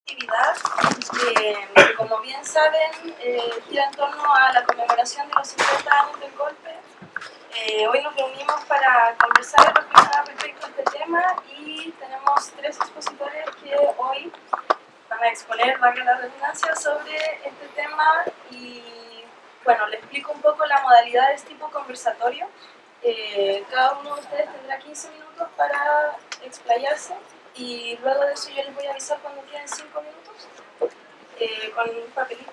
actividad que, como bien saben, gira en torno a la conmemoración de los 50 años del golpe. Hoy nos reunimos para conversar y reflexionar respecto a este tema y tenemos tres expositores que hoy van a exponer, valga la redundancia, sobre este tema y bueno, les explico un poco la modalidad de este tipo conversatorio. Cada uno de ustedes tendrá 15 minutos para explayarse y luego de eso yo les voy a avisar cuando queden 5 minutos con un papelito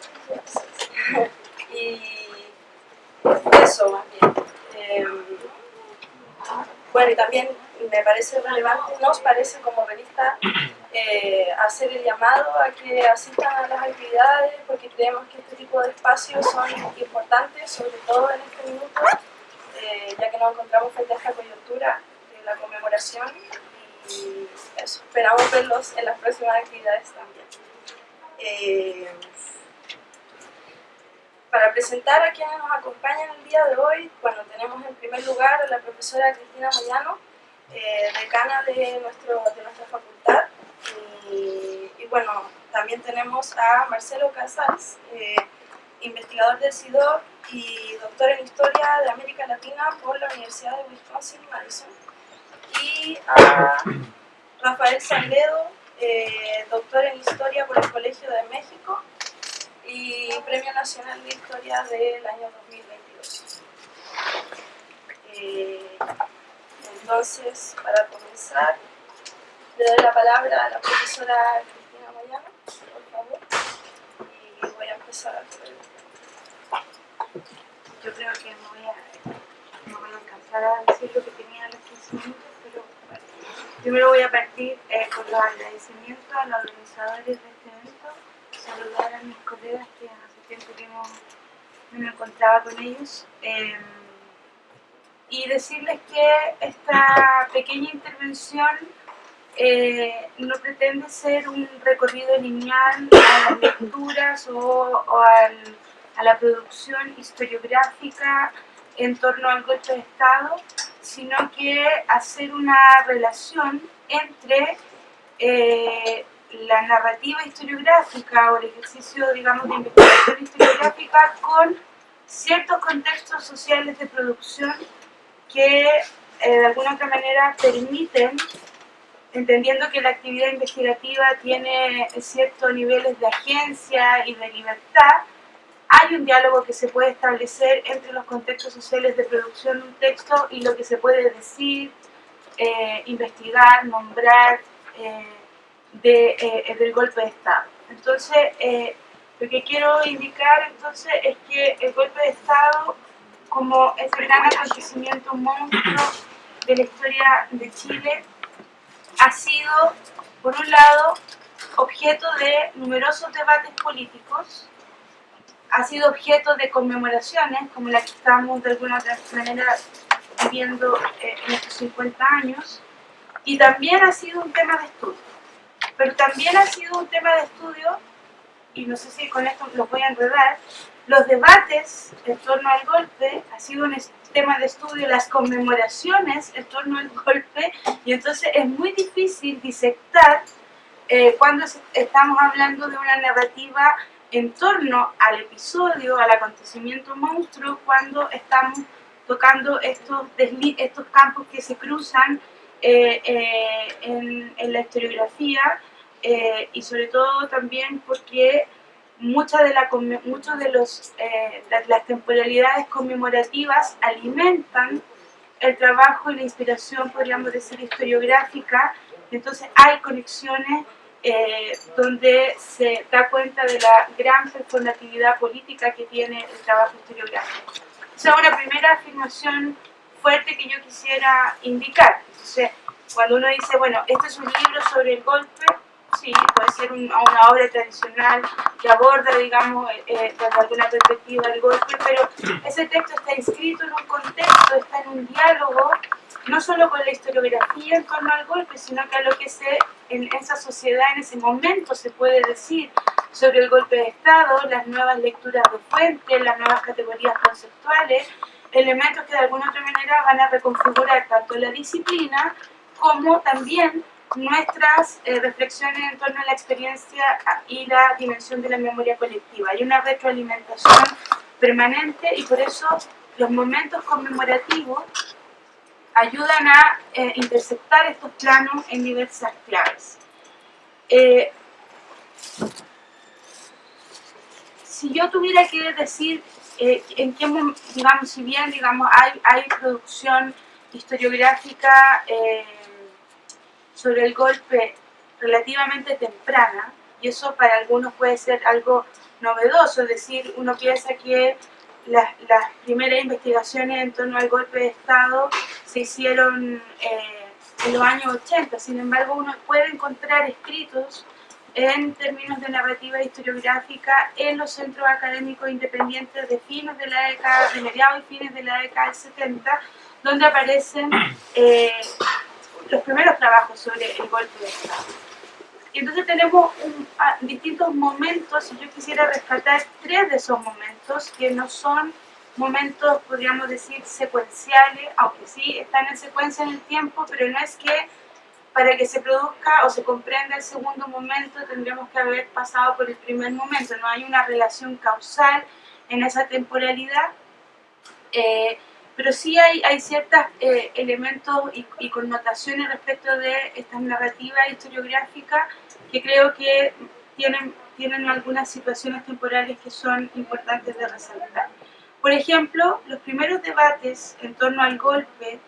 y eso más bien. Bueno, y también me parece relevante, nos parece como revista hacer el llamado a que asistan a las actividades porque creemos que este tipo de espacios son importantes, sobre todo en este minuto, ya que nos encontramos frente a esta coyuntura de la conmemoración y eso, esperamos verlos en las próximas actividades también. Para presentar a quienes nos acompañan el día de hoy, bueno, tenemos en primer lugar a la profesora Cristina Moyano, decana de nuestra facultad, y bueno, también tenemos a Marcelo Casals, investigador del CIDOC y doctor en Historia de América Latina por la Universidad de Wisconsin-Madison, y a Rafael Sanledo, doctor en Historia por el Colegio de México y Premio Nacional de Historia del año 2022. Entonces, para comenzar, le doy la palabra a la profesora Cristina Moyano, por favor, y voy a empezar a hacer. Yo creo que no voy a alcanzar a decir lo que tenía en los 15 minutos, pero bueno, primero voy a partir con los agradecimientos a los organizadores de este evento, saludar a mis colegas que hace tiempo que no me encontraba con ellos, y decirles que esta pequeña intervención no pretende ser un recorrido lineal a las lecturas o a la producción historiográfica en torno al golpe de Estado, sino que hacer una relación entre la narrativa historiográfica o el ejercicio, digamos, de investigación historiográfica con ciertos contextos sociales de producción que de alguna otra manera permiten, entendiendo que la actividad investigativa tiene ciertos niveles de agencia y de libertad, hay un diálogo que se puede establecer entre los contextos sociales de producción de un texto y lo que se puede decir, investigar, nombrar del golpe de Estado. Entonces, lo que quiero indicar entonces es que el golpe de Estado, como ese gran acontecimiento monstruo de la historia de Chile, ha sido, por un lado, objeto de numerosos debates políticos, ha sido objeto de conmemoraciones, como la que estamos de alguna otra manera viviendo en estos 50 años, y también ha sido un tema de estudio. Pero también ha sido un tema de estudio, y no sé si con esto los voy a enredar, los debates en torno al golpe ha sido un tema de estudio, las conmemoraciones en torno al golpe, y entonces es muy difícil disectar cuando estamos hablando de una narrativa en torno al episodio, al acontecimiento monstruo, cuando estamos tocando estos campos que se cruzan en la historiografía, y sobre todo también porque muchas de las temporalidades conmemorativas alimentan el trabajo y la inspiración, podríamos decir, historiográfica. Entonces hay conexiones donde se da cuenta de la gran performatividad política que tiene el trabajo historiográfico. Esa es una primera afirmación fuerte que yo quisiera indicar. Entonces, cuando uno dice, bueno, este es un libro sobre el golpe, sí, puede ser una obra tradicional que aborda, digamos, desde alguna perspectiva el golpe, pero ese texto está inscrito en un contexto, está en un diálogo, no solo con la historiografía en torno al golpe, sino que a lo que en esa sociedad, en ese momento, se puede decir sobre el golpe de Estado, las nuevas lecturas de fuentes, las nuevas categorías conceptuales, elementos que de alguna otra manera van a reconfigurar tanto la disciplina como también nuestras reflexiones en torno a la experiencia y la dimensión de la memoria colectiva. Hay una retroalimentación permanente y por eso los momentos conmemorativos ayudan a interceptar estos planos en diversas claves. Si yo tuviera que decir en qué, digamos, si bien digamos, hay producción historiográfica sobre el golpe relativamente temprana, y eso para algunos puede ser algo novedoso, es decir, uno piensa que las primeras investigaciones en torno al golpe de Estado se hicieron en los años 80, sin embargo uno puede encontrar escritos en términos de narrativa historiográfica en los centros académicos independientes de fines de la década, de mediados y fines de la década del 70, donde aparecen los primeros trabajos sobre el golpe de Estado. Y entonces tenemos distintos momentos, y yo quisiera rescatar 3 de esos momentos, que no son momentos, podríamos decir, secuenciales, aunque sí están en secuencia en el tiempo, pero no es que para que se produzca o se comprenda el segundo momento tendríamos que haber pasado por el primer momento, no hay una relación causal en esa temporalidad, pero sí hay ciertos elementos y connotaciones respecto de estas narrativas historiográficas que creo que tienen algunas situaciones temporales que son importantes de resaltar. Por ejemplo, los primeros debates en torno al golpe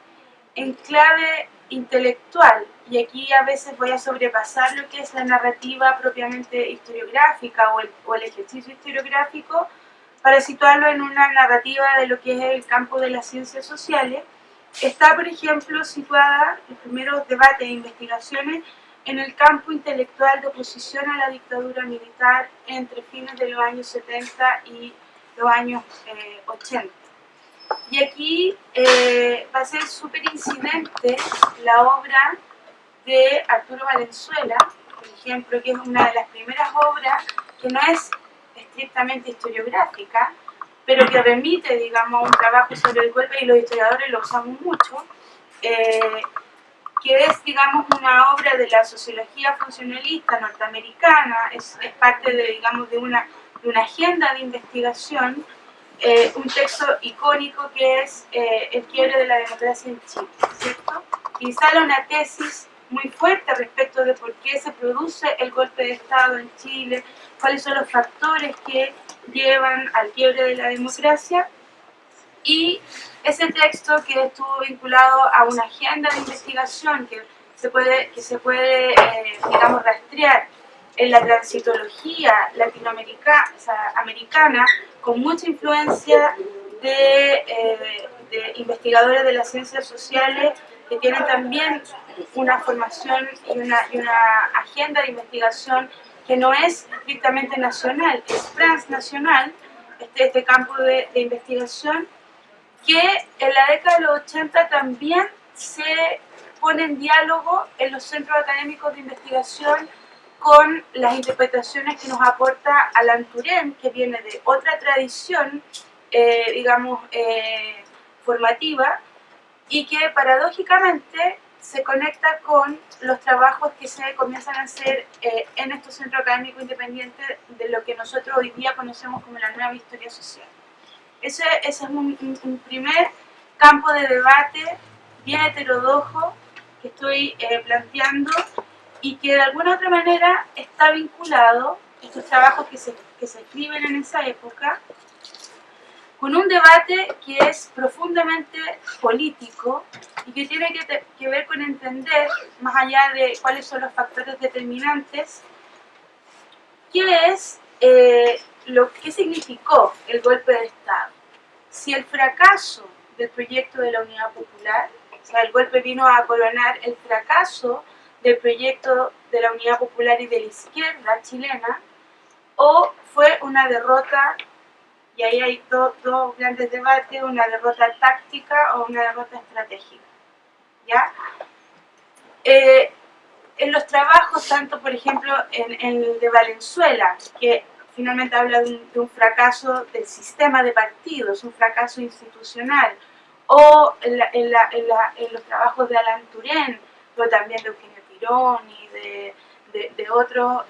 en clave intelectual, y aquí a veces voy a sobrepasar lo que es la narrativa propiamente historiográfica o el ejercicio historiográfico, para situarlo en una narrativa de lo que es el campo de las ciencias sociales, está, por ejemplo, situada los primeros debates e investigaciones en el campo intelectual de oposición a la dictadura militar entre fines de los años 70 y los años 80. Y aquí va a ser súper incidente la obra de Arturo Valenzuela, por ejemplo, que es una de las primeras obras que no es estrictamente historiográfica, pero que remite, digamos, a un trabajo sobre el golpe, y los historiadores lo usamos mucho, que es, digamos, una obra de la sociología funcionalista norteamericana, es parte de, digamos, de una agenda de investigación, un texto icónico que es El quiebre de la democracia en Chile, ¿cierto? Y sale una tesis muy fuerte respecto de por qué se produce el golpe de Estado en Chile, cuáles son los factores que llevan al quiebre de la democracia, y ese texto que estuvo vinculado a una agenda de investigación que se puede digamos, rastrear en la transitología latinoamericana, o sea, americana, con mucha influencia de investigadores de las ciencias sociales que tienen también una formación y una agenda de investigación que no es estrictamente nacional, es transnacional, este campo de investigación, que en la década de los 80 también se pone en diálogo en los centros académicos de investigación con las interpretaciones que nos aporta Alan Turing, que viene de otra tradición, digamos, formativa, y que paradójicamente se conecta con los trabajos que se comienzan a hacer en estos centros académicos independientes de lo que nosotros hoy día conocemos como la nueva historia social. Ese es un primer campo de debate bien heterodoxo que estoy planteando, y que de alguna otra manera está vinculado, estos trabajos que se escriben en esa época, con un debate que es profundamente político y que tiene que ver con entender, más allá de cuáles son los factores determinantes, qué es lo que significó el golpe de Estado. Si el fracaso del proyecto de la Unidad Popular, o sea, el golpe vino a coronar el fracaso del proyecto de la Unidad Popular y de la izquierda chilena, o fue una derrota, y ahí hay dos grandes debates, una derrota táctica o una derrota estratégica, ¿ya? En los trabajos, tanto por ejemplo en el de Valenzuela, que finalmente habla de un fracaso del sistema de partidos, un fracaso institucional, o en los trabajos de Alan Turing, pero también de Eugenio Girón y de otros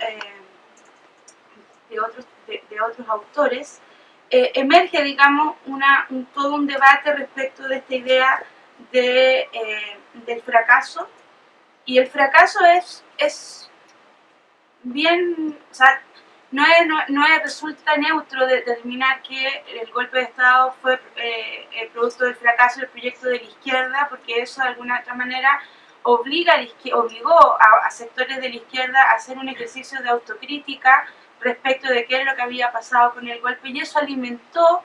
autores, emerge, digamos, todo un debate respecto de esta idea del fracaso. Y el fracaso es bien, o sea, no resulta neutro determinar que el golpe de Estado fue el producto del fracaso del proyecto de la izquierda, porque eso de alguna otra manera obligó a sectores de la izquierda a hacer un ejercicio de autocrítica respecto de qué es lo que había pasado con el golpe, y eso alimentó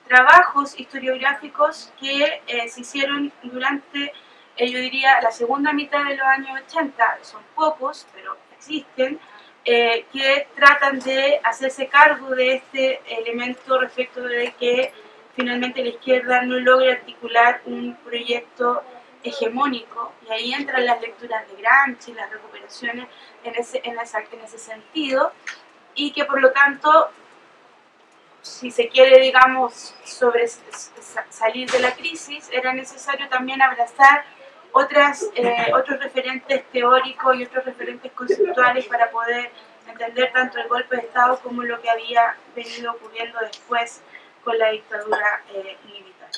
trabajos historiográficos que se hicieron durante, yo diría, la segunda mitad de los años 80, son pocos, pero existen, que tratan de hacerse cargo de este elemento respecto de que finalmente la izquierda no logra articular un proyecto hegemónico, y ahí entran las lecturas de Gramsci, las recuperaciones en ese sentido, y que por lo tanto, si se quiere, digamos, salir de la crisis, era necesario también abrazar otros referentes teóricos y otros referentes conceptuales para poder entender tanto el golpe de Estado como lo que había venido ocurriendo después con la dictadura militar.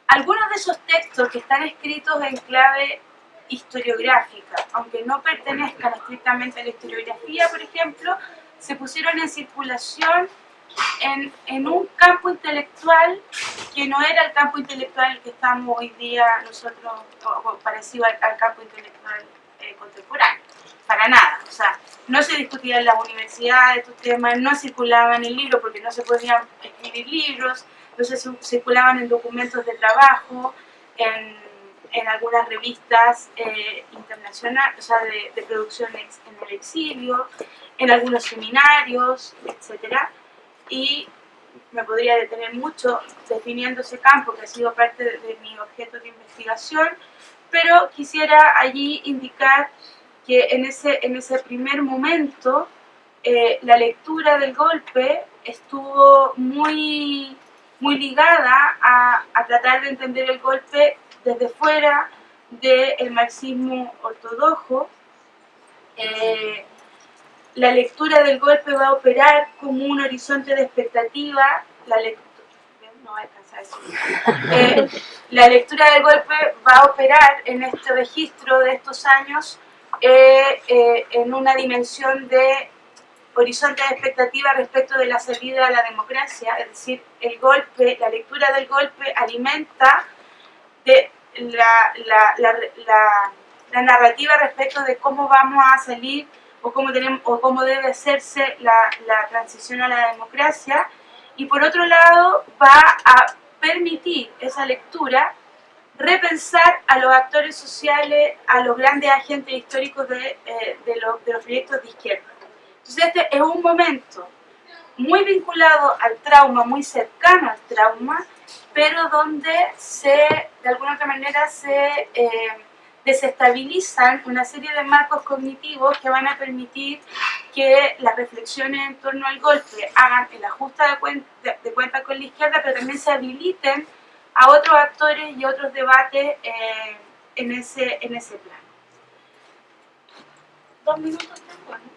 Algunos de esos textos que están escritos en clave historiográfica, aunque no pertenezcan estrictamente a la historiografía, por ejemplo, se pusieron en circulación en un campo intelectual que no era el campo intelectual en el que estamos hoy día nosotros, o parecido al campo intelectual contemporáneo, para nada. O sea, no se discutía en las universidades estos temas, no circulaban en libros porque no se podían escribir libros, no se circulaban en documentos de trabajo, en algunas revistas internacionales, o sea, de producciones en el exilio, en algunos seminarios, etcétera. Y me podría detener mucho definiendo ese campo que ha sido parte de mi objeto de investigación, pero quisiera allí indicar que en ese primer momento la lectura del golpe estuvo muy ligada a tratar de entender el golpe desde fuera del marxismo ortodoxo. La lectura del golpe va a operar como un horizonte de expectativa. La lectura del golpe va a operar en este registro de estos años en una dimensión de horizonte de expectativa respecto de la salida a la democracia, es decir, la lectura del golpe alimenta de la narrativa respecto de cómo vamos a salir o cómo debe hacerse la transición a la democracia, y por otro lado va a permitir esa lectura repensar a los actores sociales, a los grandes agentes históricos de los proyectos de izquierda. Entonces este es un momento muy vinculado al trauma, muy cercano al trauma, pero donde de alguna otra manera se desestabilizan una serie de marcos cognitivos que van a permitir que las reflexiones en torno al golpe hagan el ajuste de cuenta con la izquierda, pero también se habiliten a otros actores y otros debates en ese plano. 2 minutos tengo, ¿no?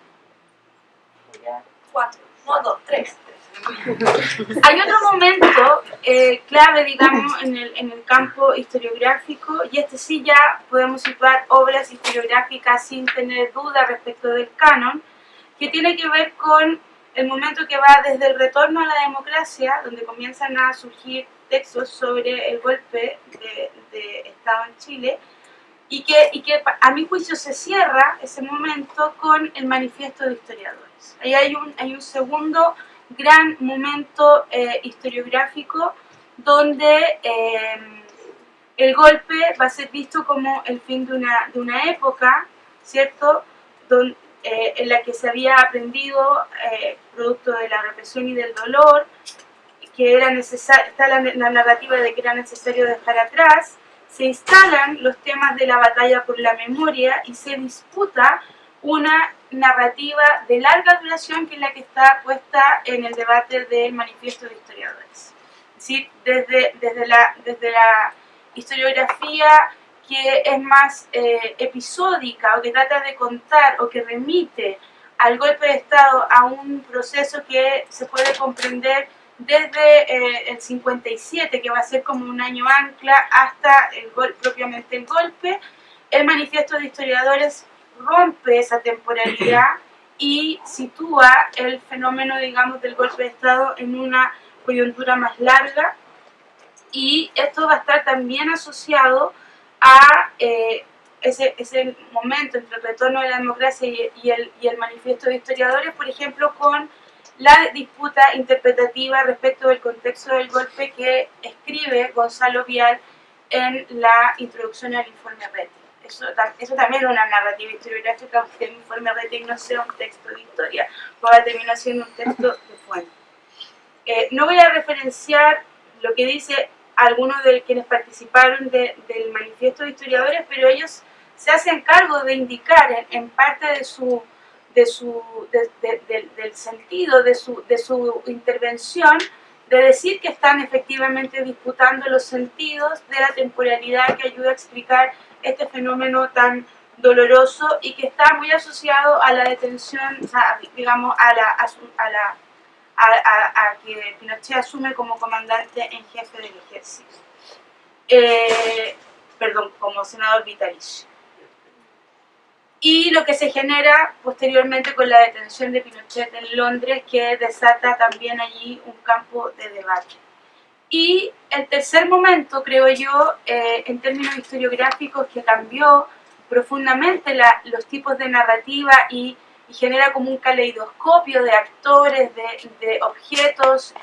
4, no 2, 3. Hay otro momento clave, digamos, en el campo historiográfico, y sí ya podemos situar obras historiográficas sin tener duda respecto del canon, que tiene que ver con el momento que va desde el retorno a la democracia, donde comienzan a surgir textos sobre el golpe de Estado en Chile, y que a mi juicio se cierra ese momento con el Manifiesto de Historiadores. Ahí hay un segundo gran momento historiográfico donde el golpe va a ser visto como el fin de una época, ¿cierto?, en la que se había aprendido, producto de la represión y del dolor, que era necesario, está la narrativa de que era necesario dejar atrás, se instalan los temas de la batalla por la memoria y se disputa una narrativa de larga duración, que es la que está puesta en el debate del Manifiesto de Historiadores. Es decir, desde la historiografía que es más episódica o que trata de contar o que remite al golpe de Estado a un proceso que se puede comprender desde el 57, que va a ser como un año ancla, hasta propiamente el golpe. El manifiesto de historiadores rompe esa temporalidad y sitúa el fenómeno, digamos, del golpe de Estado en una coyuntura más larga, y esto va a estar también asociado a ese momento entre el retorno de la democracia y el manifiesto de historiadores, por ejemplo, con la disputa interpretativa respecto del contexto del golpe que escribe Gonzalo Vial en la introducción al informe Rettig. Eso también es una narrativa historiográfica, aunque el informe Rettig no sea un texto de historia, va a terminar siendo un texto de fuente. No voy a referenciar lo que dice algunos de quienes participaron del manifiesto de historiadores, pero ellos se hacen cargo de indicar en parte del sentido de su intervención, de decir que están efectivamente disputando los sentidos de la temporalidad que ayuda a explicar este fenómeno tan doloroso y que está muy asociado a la detención, o sea, digamos, a que Pinochet asume como comandante en jefe del ejército. Como senador vitalicio. Y lo que se genera posteriormente con la detención de Pinochet en Londres, que desata también allí un campo de debate. Y el tercer momento, creo yo, en términos historiográficos, que cambió profundamente los tipos de narrativa y genera como un caleidoscopio de actores, de objetos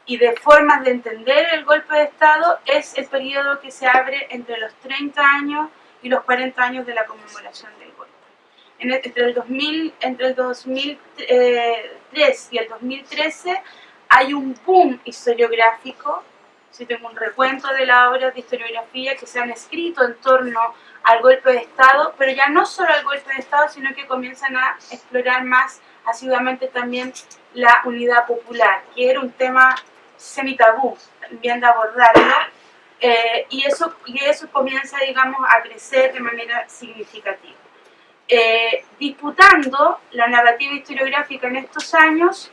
y de formas de entender el golpe de Estado, es el periodo que se abre entre los 30 años y los 40 años de la conmemoración del golpe. Entre el 2003 y el 2013 hay un boom historiográfico. Si tengo un recuento de las obras de historiografía que se han escrito en torno al golpe de Estado, pero ya no solo al golpe de Estado, sino que comienzan a explorar más asiduamente también la unidad popular, que era un tema semitabú también de abordarlo, y eso comienza, digamos, a crecer de manera significativa. Disputando la narrativa historiográfica en estos años,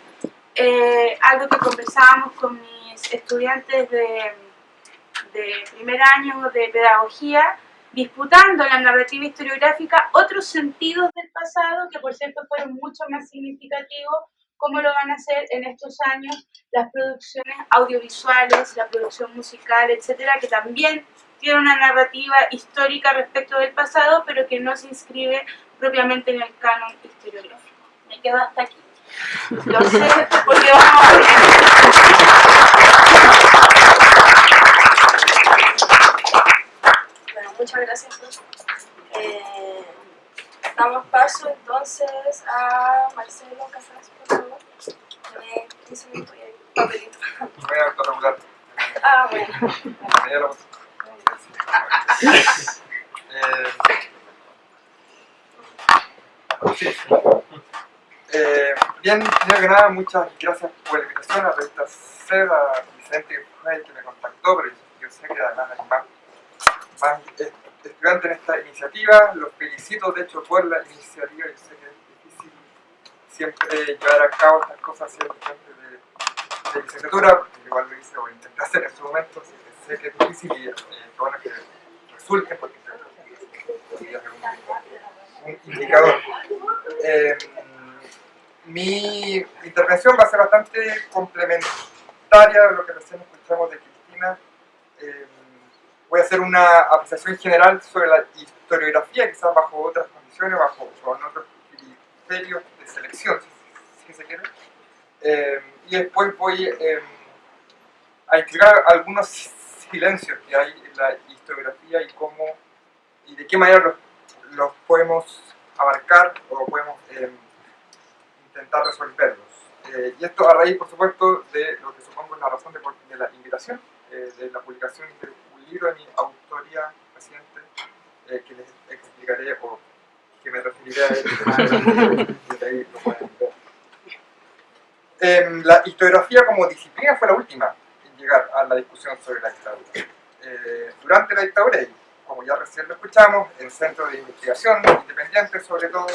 algo que conversábamos con mis estudiantes de primer año de pedagogía, disputando la narrativa historiográfica otros sentidos del pasado que por cierto fueron mucho más significativos, como lo van a hacer en estos años las producciones audiovisuales, la producción musical, etcétera, que también tiene una narrativa histórica respecto del pasado, pero que no se inscribe propiamente en el canon historiográfico. Me quedo hasta aquí. Lo sé porque vamos a ver. Bueno, muchas gracias. Damos paso entonces a Marcelo Casas, por favor. Tiene 15 minutos y hay papelito. Voy a autorregular. Ah, bueno. Bien, primero que nada, muchas gracias por la invitación a la revista SED, a Vicente, que fue el que me contactó, pero yo sé que además hay más estudiantes en esta iniciativa. Los felicito, de hecho, por la iniciativa. Yo sé que es difícil siempre llevar a cabo estas cosas siendo estudiante de licenciatura, porque igual lo hice o intenté hacer en su momento, así que sé que es difícil y bueno que resulte, porque es un indicador. Mi intervención va a ser bastante complementaria a lo que recién escuchamos de Cristina. Voy a hacer una apreciación general sobre la historiografía, quizás bajo otras condiciones, bajo otros criterios de selección, si se quiere. Y después voy a explicar algunos silencios que hay en la historiografía y de qué manera los podemos abarcar o podemos intentar resolverlos. Y esto a raíz, por supuesto, de lo que supongo es la razón de la invitación, de la publicación de un libro de mi autoría reciente, que les explicaré o que me referiré a él, y ahí lo pueden ver. La historiografía como disciplina fue la última en llegar a la discusión sobre la dictadura. durante la dictadura, y como ya recién lo escuchamos, en centros de investigación independientes sobre todo,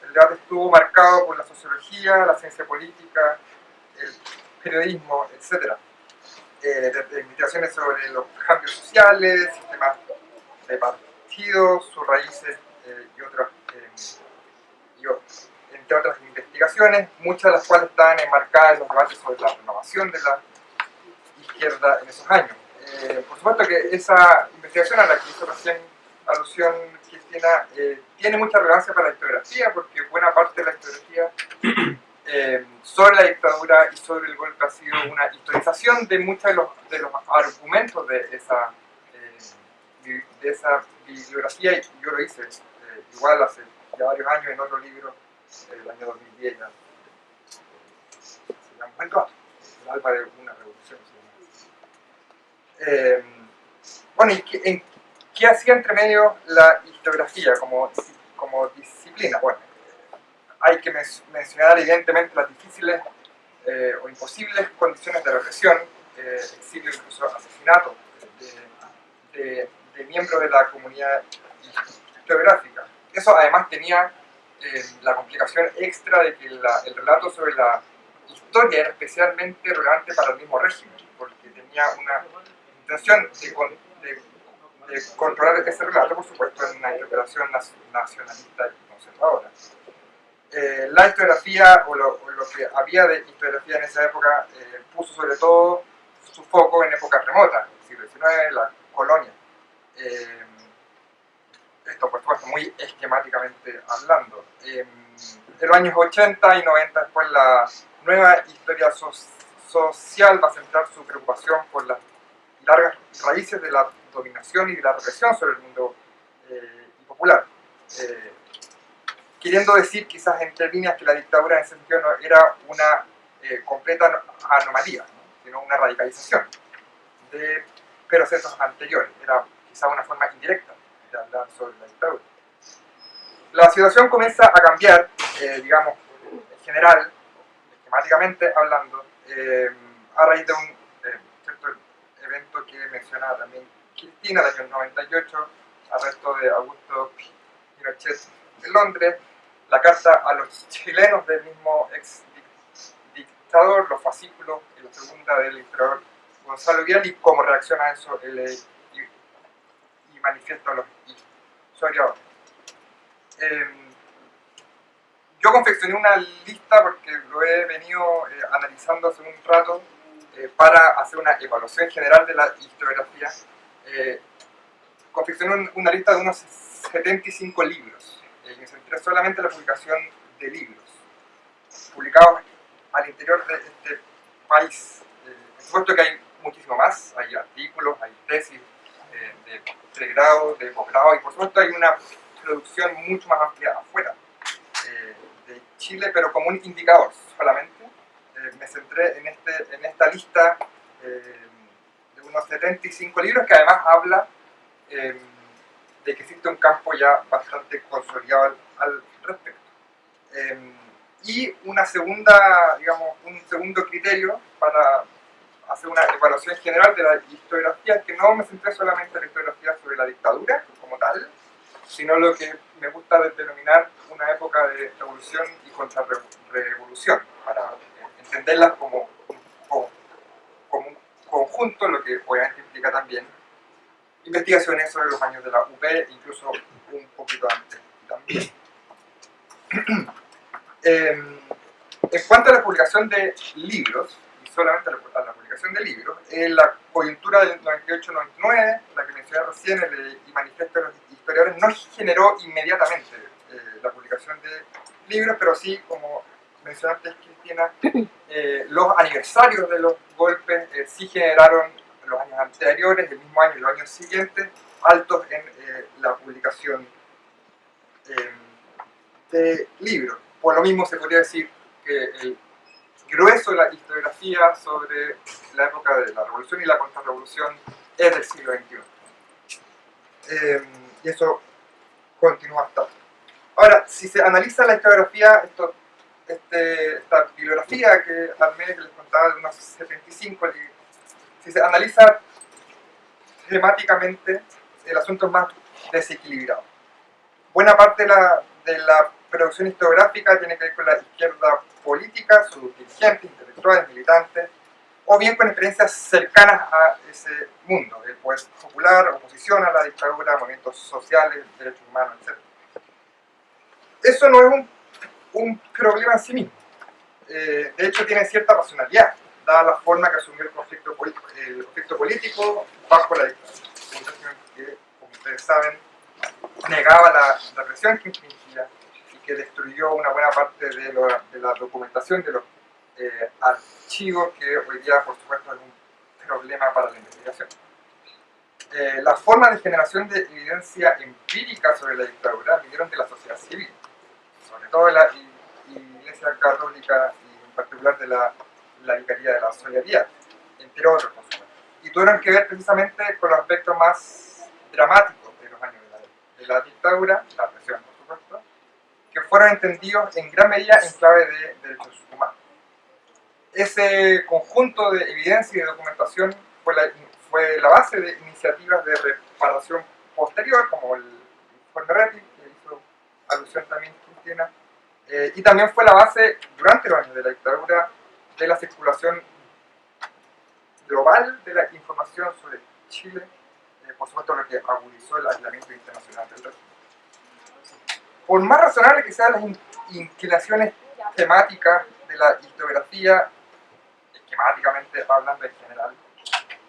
el debate estuvo marcado por la sociología, la ciencia política, el periodismo, etc. Desde investigaciones sobre los cambios sociales, sistemas de partidos, sus raíces entre otras investigaciones, muchas de las cuales estaban enmarcadas en los debates sobre la renovación de la izquierda en esos años. Por supuesto que esa investigación a la que hizo recién alusión Cristina tiene mucha relevancia para la historiografía, porque buena parte de la historiografía sobre la dictadura y sobre el golpe ha sido una historización de muchos de los argumentos de esa bibliografía, y yo lo hice igual hace ya varios años en otro libro, el año 2010 ya, se llama El Rato, el alba de una revolución. Bueno, ¿y qué hacía entre medio la historiografía como disciplina? Bueno, hay que mencionar evidentemente las difíciles o imposibles condiciones de represión, exilio, incluso asesinato de miembros de la comunidad historiográfica. Eso además tenía la complicación extra de que el relato sobre la historia era especialmente relevante para el mismo régimen, porque tenía una intención de controlar ese relato, por supuesto, en una interpretación nacionalista y conservadora. La historiografía, o lo que había de historiografía en esa época, puso sobre todo su foco en épocas remotas, el siglo XIX, la colonia. Esto, por supuesto, muy esquemáticamente hablando. En los años 80 y 90, después, la nueva historia social va a centrar su preocupación por las largas raíces de la dominación y de la represión sobre el mundo popular. Queriendo decir, quizás entre líneas, que la dictadura en ese sentido no era una completa anomalía, ¿no?, sino una radicalización de procesos anteriores. Era quizás una forma indirecta de hablar sobre la dictadura. La situación comienza a cambiar, digamos, en general, esquemáticamente hablando, a raíz de un cierto evento que mencionaba también Cristina, el año 98, arresto de Augusto Pinochet en Londres, la carta a los chilenos del mismo ex dictador, los fascículos y la segunda del historiador Gonzalo Vial, y cómo reacciona a eso y manifiesta a los historiadores. Yo confeccioné una lista, porque lo he venido analizando hace un rato, para hacer una evaluación general de la historiografía. Confeccioné una lista de unos 75 libros, y me centré solamente en la publicación de libros publicados al interior de este país. Por supuesto que hay muchísimo más, hay artículos, hay tesis de pregrado, de posgrado, y por supuesto hay una producción mucho más amplia afuera de Chile, pero como un indicador solamente. Me centré en esta lista de unos 75 libros, que además habla de que existe un campo ya bastante consolidado al respecto. Y una segunda, digamos, un segundo criterio para hacer una evaluación general de la historiografía, que no me centré solamente en la historiografía sobre la dictadura como tal, sino lo que me gusta denominar una época de revolución y contrarrevolución, para entenderlas como un conjunto, lo que obviamente implica también investigaciones sobre los años de la UP, incluso un poquito antes también. En cuanto a la publicación de libros, y solamente a la publicación de libros, la coyuntura del 98-99, la que mencioné recién, y manifiesto de los historiadores, no generó inmediatamente la publicación de libros, pero sí, como mencionó antes Cristina, los aniversarios de los golpes sí generaron, en los años anteriores, el mismo año y los años siguientes, altos en la publicación de libros. Por lo mismo se podría decir que el grueso de la historiografía sobre la época de la revolución y la contrarrevolución es del siglo XXI. Y eso continúa hasta ahora. Ahora, si se analiza la historiografía, esta bibliografía que armé, que les contaba, de unos 75, si se analiza esquemáticamente el asunto es más desequilibrado. Buena parte de la producción historiográfica tiene que ver con la izquierda política, sus dirigentes, intelectuales, militantes, o bien con experiencias cercanas a ese mundo, el poder popular, oposición a la dictadura, movimientos sociales, derechos humanos, etc. Eso no es un problema en sí mismo. De hecho, tiene cierta racionalidad, dada la forma que asumió el conflicto político bajo la dictadura. Un régimen que, como ustedes saben, negaba la represión que infringía y que destruyó una buena parte de la documentación, de los archivos, que hoy día, por supuesto, es un problema para la investigación. Las formas de generación de evidencia empírica sobre la dictadura vinieron de la sociedad civil, sobre todo de la Iglesia Católica y en particular de la Vicaría de la Solidaridad, entre otros, por supuesto. Y tuvieron que ver precisamente con los aspectos más dramáticos de los años de la dictadura, la represión, por supuesto, que fueron entendidos en gran medida en clave de derechos humanos. Ese conjunto de evidencia y de documentación fue la base de iniciativas de reparación posterior, como el informe Rettig, que hizo alusión también Cristina, y también fue la base, durante los años de la dictadura, de la circulación global de la información sobre Chile, por supuesto lo que agudizó el aislamiento internacional del régimen. Por más razonables que sean las inclinaciones temáticas de la historiografía, esquemáticamente hablando en general,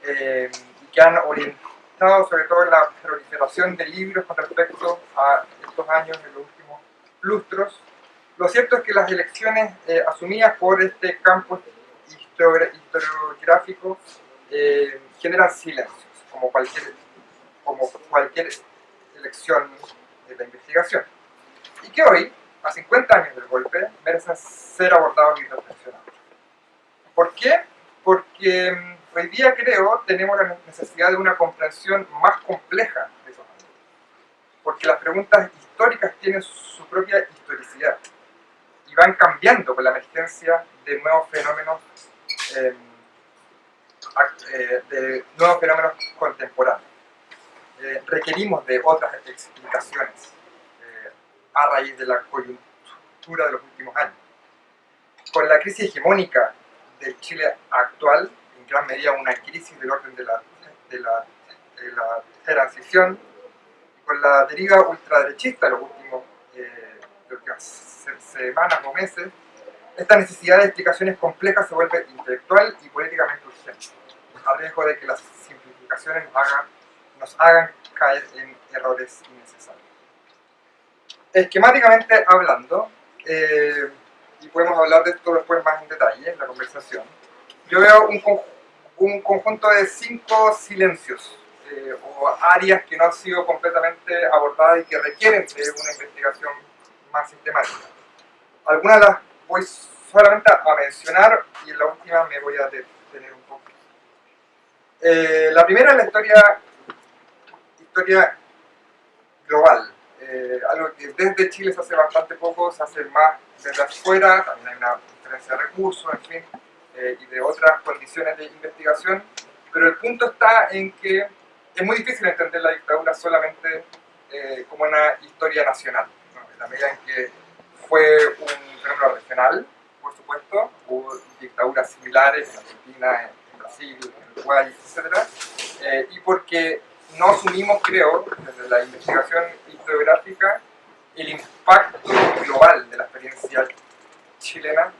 y que han orientado sobre todo la proliferación de libros con respecto a estos años de los últimos lustros, lo cierto es que las elecciones asumidas por este campo historiográfico generan silencios, como cualquier elección de la investigación, y que hoy, a 50 años del golpe, merecen ser abordados y reflexionados. ¿Por qué? Porque hoy día, creo, tenemos la necesidad de una comprensión más compleja de esos años, porque las preguntas históricas tienen su propia historicidad y van cambiando con la emergencia de nuevos fenómenos contemporáneos. Requerimos de otras explicaciones a raíz de la coyuntura de los últimos años. Con la crisis hegemónica del Chile actual, en gran medida una crisis del orden de la transición, y con la deriva ultraderechista de las últimas semanas o meses, esta necesidad de explicaciones complejas se vuelve intelectual y políticamente urgente, a riesgo de que las simplificaciones nos hagan caer en errores innecesarios. Esquemáticamente hablando, y podemos hablar de esto después más en detalle en la conversación, yo veo un conjunto de 5 silencios o áreas que no han sido completamente abordadas y que requieren de una investigación más sistemática. Algunas las voy solamente a mencionar y en la última me voy a detener un poco. La primera es la historia global, algo que desde Chile se hace bastante poco, se hace más desde afuera, también hay una diferencia de recursos, en fin, y de otras condiciones de investigación, pero el punto está en que es muy difícil entender la dictadura solamente como una historia nacional, ¿no? En la medida en que fue un fenómeno regional, por supuesto, hubo dictaduras similares en Argentina, en Brasil, en Uruguay, etc. Y porque no asumimos, creo, desde la investigación historiográfica, el impacto global de la experiencia chilena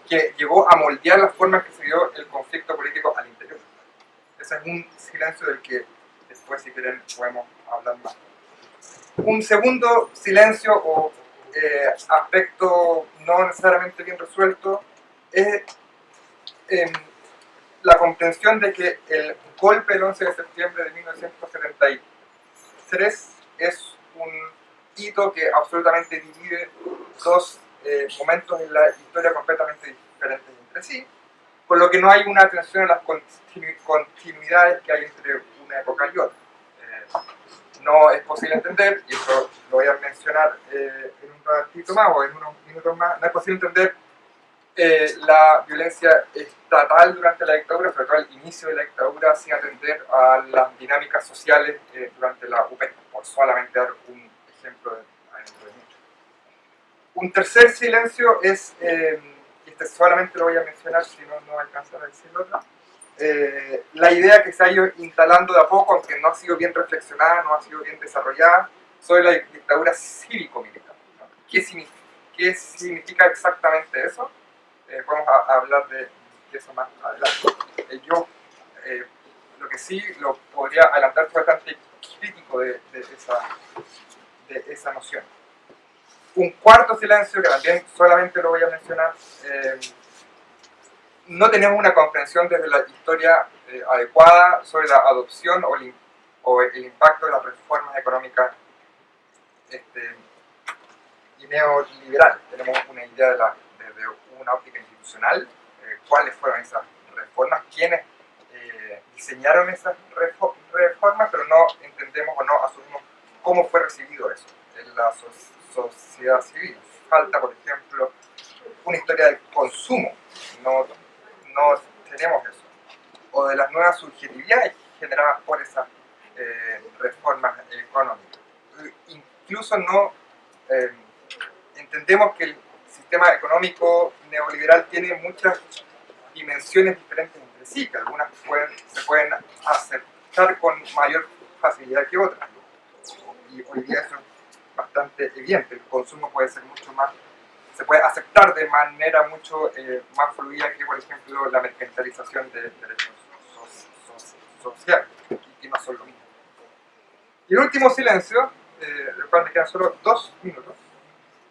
que llegó a moldear las formas que se dio el conflicto político al interior. Ese es un silencio del que después, si quieren, podemos hablar más. Un segundo silencio o aspecto no necesariamente bien resuelto es la comprensión de que el golpe del 11 de septiembre de 1973 es un hito que absolutamente divide dos momentos en la historia completamente diferentes entre sí, por lo que no hay una atención a las continuidades que hay entre una época y otra. No es posible entender, y eso lo voy a mencionar en un ratito más o en unos minutos más, no es posible entender la violencia estatal durante la dictadura, sobre todo al inicio de la dictadura, sin atender a las dinámicas sociales durante la UP, por solamente dar un ejemplo adentro de muchos. Un tercer silencio es, y este solamente lo voy a mencionar, si no, no alcanzaré a decir otro, la idea que se ha ido instalando de a poco, aunque no ha sido bien reflexionada, no ha sido bien desarrollada, sobre la dictadura cívico-militar, ¿no? ¿Qué significa exactamente eso? Vamos a hablar de eso más adelante. Yo lo que sí lo podría adelantar fue bastante crítico de esa noción. Un cuarto silencio, que también solamente lo voy a mencionar, no tenemos una comprensión desde la historia adecuada sobre la adopción o el impacto de las reformas económicas y neoliberales. Tenemos una idea desde una óptica institucional, cuáles fueron esas reformas, quiénes diseñaron esas reformas, pero no entendemos o no asumimos cómo fue recibido eso en la sociedad civil. Falta, por ejemplo, una historia del consumo, no tenemos eso, o de las nuevas subjetividades generadas por esas reformas económicas. Incluso no entendemos que el sistema económico neoliberal tiene muchas dimensiones diferentes entre sí, que algunas se pueden aceptar con mayor facilidad que otras. Y hoy día eso es bastante evidente. El consumo puede ser mucho más, se puede aceptar de manera mucho más fluida que, por ejemplo, la mercantilización de derechos sociales, que no son lo mismo. Y el último silencio, del cual me quedan solo 2 minutos,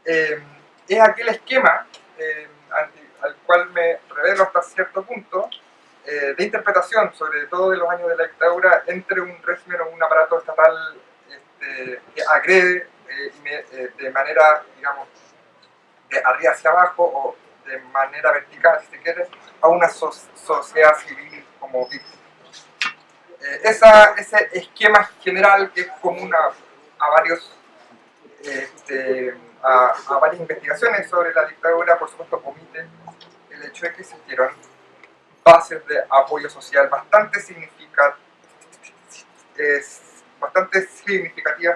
es aquel esquema al cual me revelo hasta cierto punto de interpretación, sobre todo de los años de la dictadura, entre un régimen o un aparato estatal que agrede de manera, digamos, de arriba hacia abajo o de manera vertical, si se quiere, a una sociedad civil como víctima. Ese esquema general que es común a varios a varias investigaciones sobre la dictadura, por supuesto, omite el hecho de que existieron bases de apoyo social bastante significativas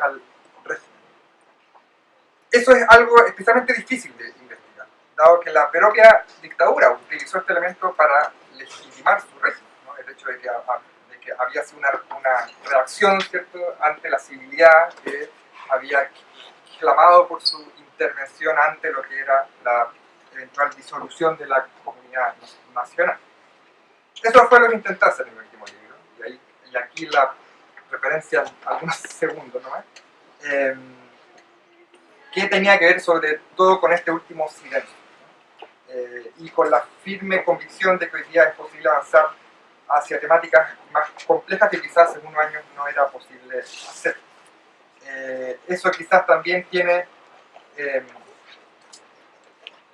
al régimen. Eso es algo especialmente difícil de investigar, dado que la propia dictadura utilizó este elemento para legitimar su régimen, ¿no? El hecho de que había sido una reacción, ¿cierto?, ante la civilidad que había clamado por su intervención ante lo que era la eventual disolución de la comunidad nacional. Eso fue lo que intenté hacer en el último libro, y aquí la referencia algunos segundos nomás, que tenía que ver sobre todo con este último silencio, y con la firme convicción de que hoy día es posible avanzar hacia temáticas más complejas que quizás hace unos años no era posible hacer. Eso quizás también tiene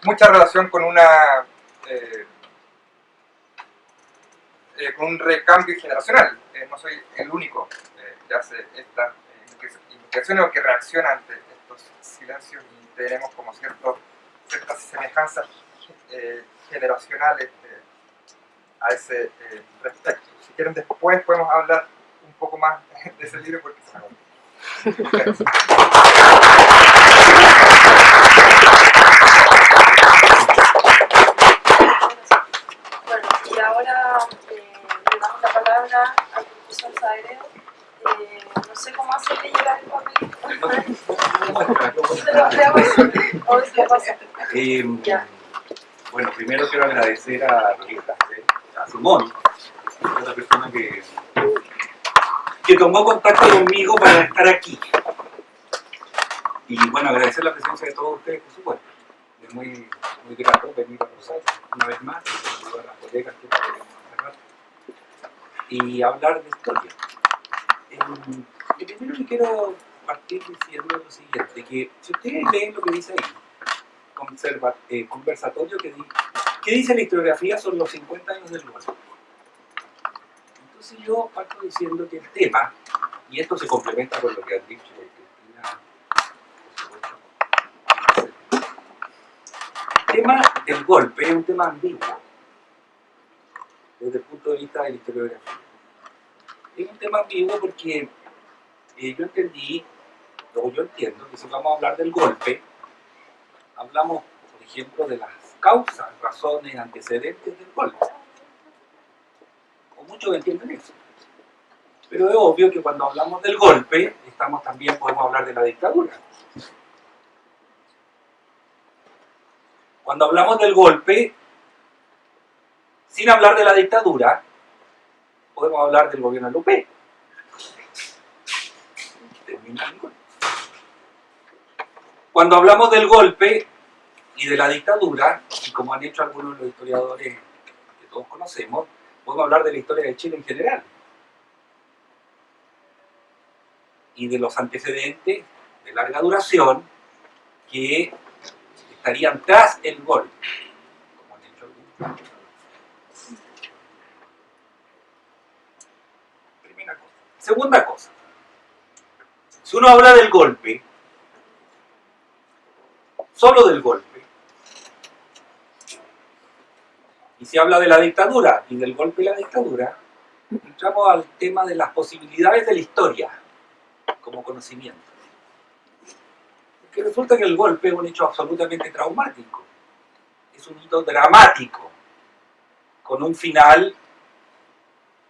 mucha relación con con un recambio generacional. No soy el único que hace estas investigaciones o que reacciona ante estos silencios, y tenemos como ciertas semejanzas generacionales a ese respecto. Si quieren, después podemos hablar un poco más de ese libro porque se me agotó. Bueno, y ahora le damos la palabra al profesor Sagredo. No sé cómo hacerle llegar el papelito. Se lo creo. O si pasa. Bueno, primero quiero agradecer a Simón, la persona que tomó contacto conmigo para estar aquí. Y bueno, agradecer la presencia de todos ustedes, por supuesto. Es muy grato venir a Rosario una vez más, saludar a las colegas que podemos hablar y hablar de historia. Lo primero que quiero partir diciendo es lo siguiente, que si ustedes leen lo que dice ahí, conversatorio que dice la historiografía son los 50 años del lugar. Entonces yo parto diciendo que el tema, y esto se complementa con lo que han dicho Cristina, por supuesto, tema del golpe es un tema ambiguo desde el punto de vista de la historiografía. Es un tema ambiguo porque yo entendí, o yo entiendo, que si vamos a hablar del golpe, hablamos, por ejemplo, de las causas, razones, antecedentes del golpe. O muchos entienden eso. Pero es obvio que cuando hablamos del golpe, también podemos hablar de la dictadura. Cuando hablamos del golpe, sin hablar de la dictadura, podemos hablar del gobierno de Lupe. Termina el golpe. Cuando hablamos del golpe y de la dictadura, y como han hecho algunos de los historiadores que todos conocemos, podemos hablar de la historia de Chile en general. Y de los antecedentes de larga duración que estarían tras el golpe, como han hecho algunos. Primera cosa. Segunda cosa. Si uno habla del golpe, solo del golpe, y se habla de la dictadura y del golpe y la dictadura, entramos al tema de las posibilidades de la historia como conocimiento. Porque resulta que el golpe es un hecho absolutamente traumático, es un hito dramático, con un final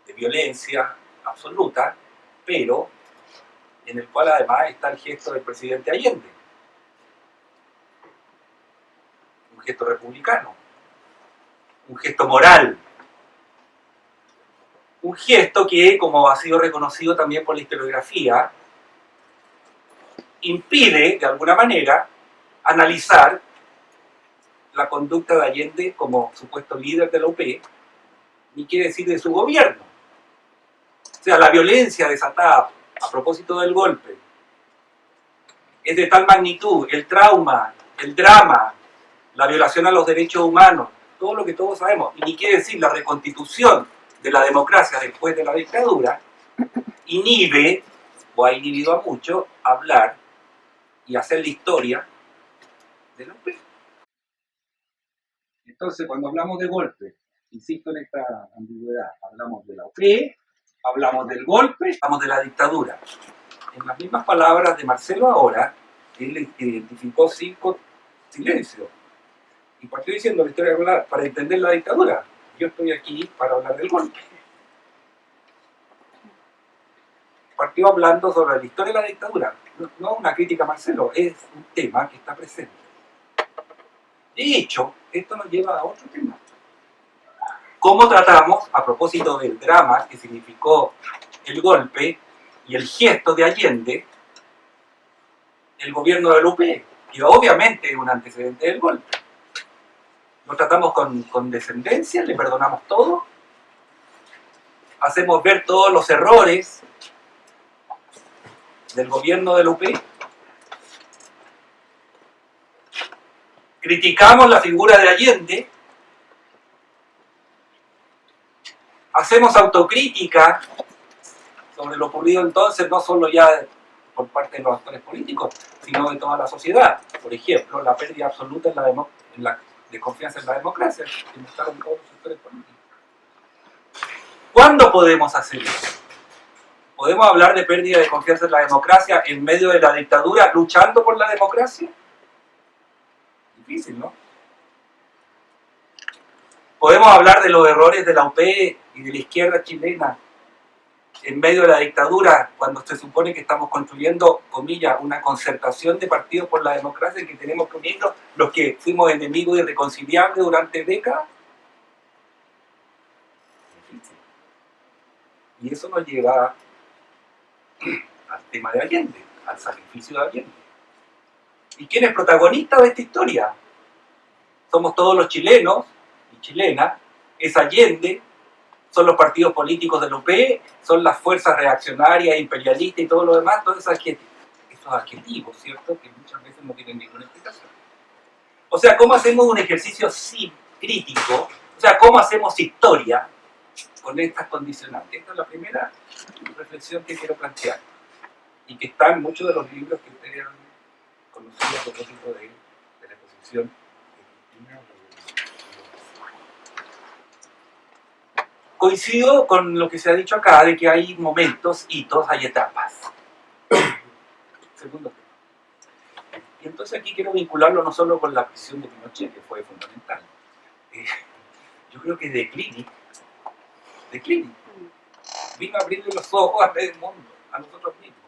de violencia absoluta, pero en el cual además está el gesto del presidente Allende, un gesto republicano, un gesto moral, un gesto que, como ha sido reconocido también por la historiografía, impide, de alguna manera, analizar la conducta de Allende como supuesto líder de la UP, ni qué decir de su gobierno. O sea, la violencia desatada a propósito del golpe es de tal magnitud, el trauma, el drama, la violación a los derechos humanos, todo lo que todos sabemos, y ni qué decir la reconstitución de la democracia después de la dictadura, inhibe, o ha inhibido a muchos, hablar y hacer la historia de la UP. Entonces, cuando hablamos de golpe, insisto en esta ambigüedad, hablamos de la UP, hablamos del golpe, hablamos de la dictadura. En las mismas palabras de Marcelo ahora, él identificó 5 silencios. Y partió diciendo la historia regular para entender la dictadura. Yo estoy aquí para hablar del golpe. Partió hablando sobre la historia de la dictadura. No una crítica a Marcelo, es un tema que está presente. De hecho, esto nos lleva a otro tema. ¿Cómo tratamos, a propósito del drama que significó el golpe y el gesto de Allende, el gobierno de Lupe, que obviamente es un antecedente del golpe? ¿Lo tratamos con descendencia? ¿Le perdonamos todo? ¿Hacemos ver todos los errores del gobierno de Lupe? ¿Criticamos la figura de Allende? ¿Hacemos autocrítica sobre lo ocurrido entonces, no solo ya por parte de los actores políticos, sino de toda la sociedad? Por ejemplo, la pérdida absoluta de confianza en la democracia, que mostraron todos los sectores políticos. ¿Cuándo podemos hacer eso? ¿Podemos hablar de pérdida de confianza en la democracia en medio de la dictadura, luchando por la democracia? Difícil, ¿no? ¿Podemos hablar de los errores de la UP y de la izquierda chilena en medio de la dictadura, cuando se supone que estamos construyendo, comillas, una concertación de partidos por la democracia, que tenemos que unirnos los que fuimos enemigos irreconciliables durante décadas? Difícil. Y eso nos lleva al tema de Allende, al sacrificio de Allende. ¿Y quién es protagonista de esta historia? Somos todos los chilenos y chilenas, es Allende, son los partidos políticos del UP, son las fuerzas reaccionarias, imperialistas y todo lo demás, todos esos adjetivos, ¿cierto? Que muchas veces no tienen ninguna explicación. O sea, ¿cómo hacemos un ejercicio crítico? O sea, ¿cómo hacemos historia con estas condicionantes? Esta es la primera reflexión que quiero plantear y que está en muchos de los libros que ustedes han conocido a propósito de la exposición Coincido con lo que se ha dicho acá, de que hay momentos, hitos, hay etapas. Segundo tema. Y entonces aquí quiero vincularlo no solo con la prisión de Pinochet, que fue fundamental. Yo creo que The Clinic vino a abrirle los ojos a medio mundo, a nosotros mismos,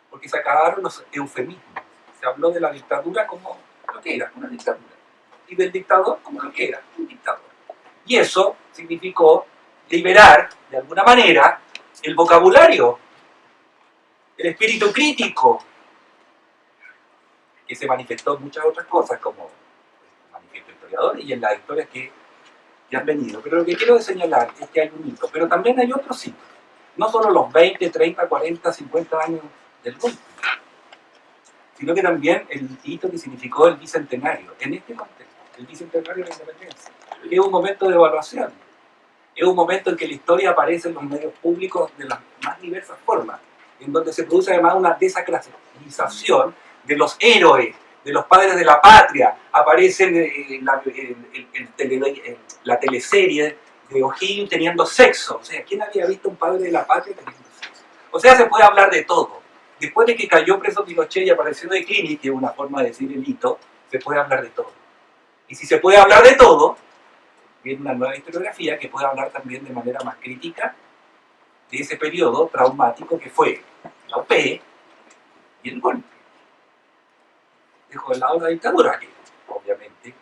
porque se acabaron los eufemismos. Se habló de la dictadura como lo que era, una dictadura, y del dictador como lo que era, un dictador. Y eso significó liberar, de alguna manera, el vocabulario, el espíritu crítico, que se manifestó en muchas otras cosas, como el manifiesto historiador y en las historias que han venido. Pero lo que quiero señalar es que hay un hito, pero también hay otros hitos. No solo los 20, 30, 40, 50 años del golpe, sino que también el hito que significó el bicentenario, en este contexto, el bicentenario de la independencia. Es un momento de evaluación, es un momento en que la historia aparece en los medios públicos de las más diversas formas, en donde se produce además una desacralización de los héroes, de los padres de la patria. Aparecen en la teleserie de O'Higgins teniendo sexo. O sea, ¿quién había visto un padre de la patria teniendo sexo? O sea, se puede hablar de todo. Después de que cayó preso Pinochet y apareció The Clinic, que es una forma de decir el hito, se puede hablar de todo. Y si se puede hablar de todo, viene una nueva historiografía que puede hablar también de manera más crítica de ese periodo traumático que fue la OP y el golpe. Dejo de lado la dictadura, que obviamente,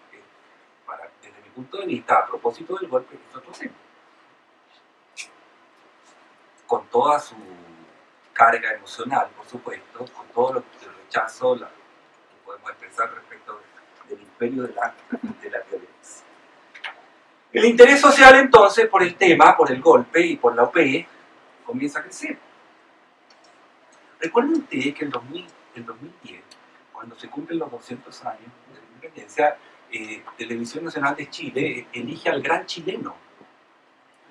desde mi punto de vista, a propósito del golpe, es otro tema. Con toda su carga emocional, por supuesto, con todo el rechazo que podemos expresar respecto del imperio de la violencia. El interés social, entonces, por el tema, por el golpe y por la OP, comienza a crecer. Recuerden ustedes que en 2010, cuando se cumplen los 200 años de la independencia, Televisión Nacional de Chile elige al gran chileno.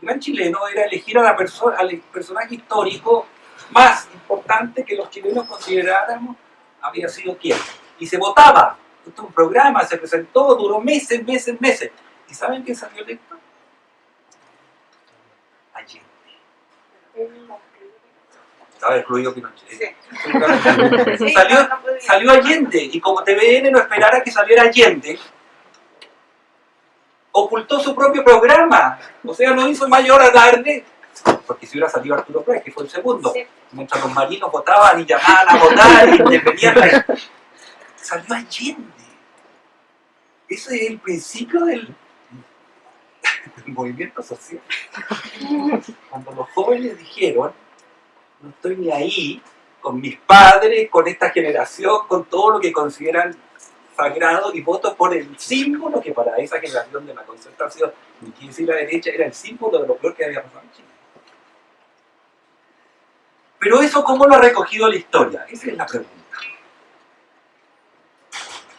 El gran chileno era elegir al personaje histórico más importante que los chilenos consideráramos había sido quién. Y se votaba. Esto es un programa, se presentó, duró meses. ¿Y saben quién salió electo? Allende. Estaba excluido Pinochet. Sí. Salió Allende, y como TVN no esperara que saliera Allende, ocultó su propio programa. O sea, no hizo mayor alarde, porque si hubiera salido Arturo Pérez, que fue el segundo, sí, mientras los marinos votaban y llamaban a votar y intervenían, salió Allende. Ese es el principio del movimiento social. Cuando los jóvenes dijeron: no estoy ni ahí con mis padres, con esta generación, con todo lo que consideran sagrado, y voto por el símbolo que para esa generación de la Concertación, ni quién decir la derecha, era el símbolo de lo peor que había pasado en Chile. Pero eso, ¿cómo lo ha recogido la historia? Esa es la pregunta.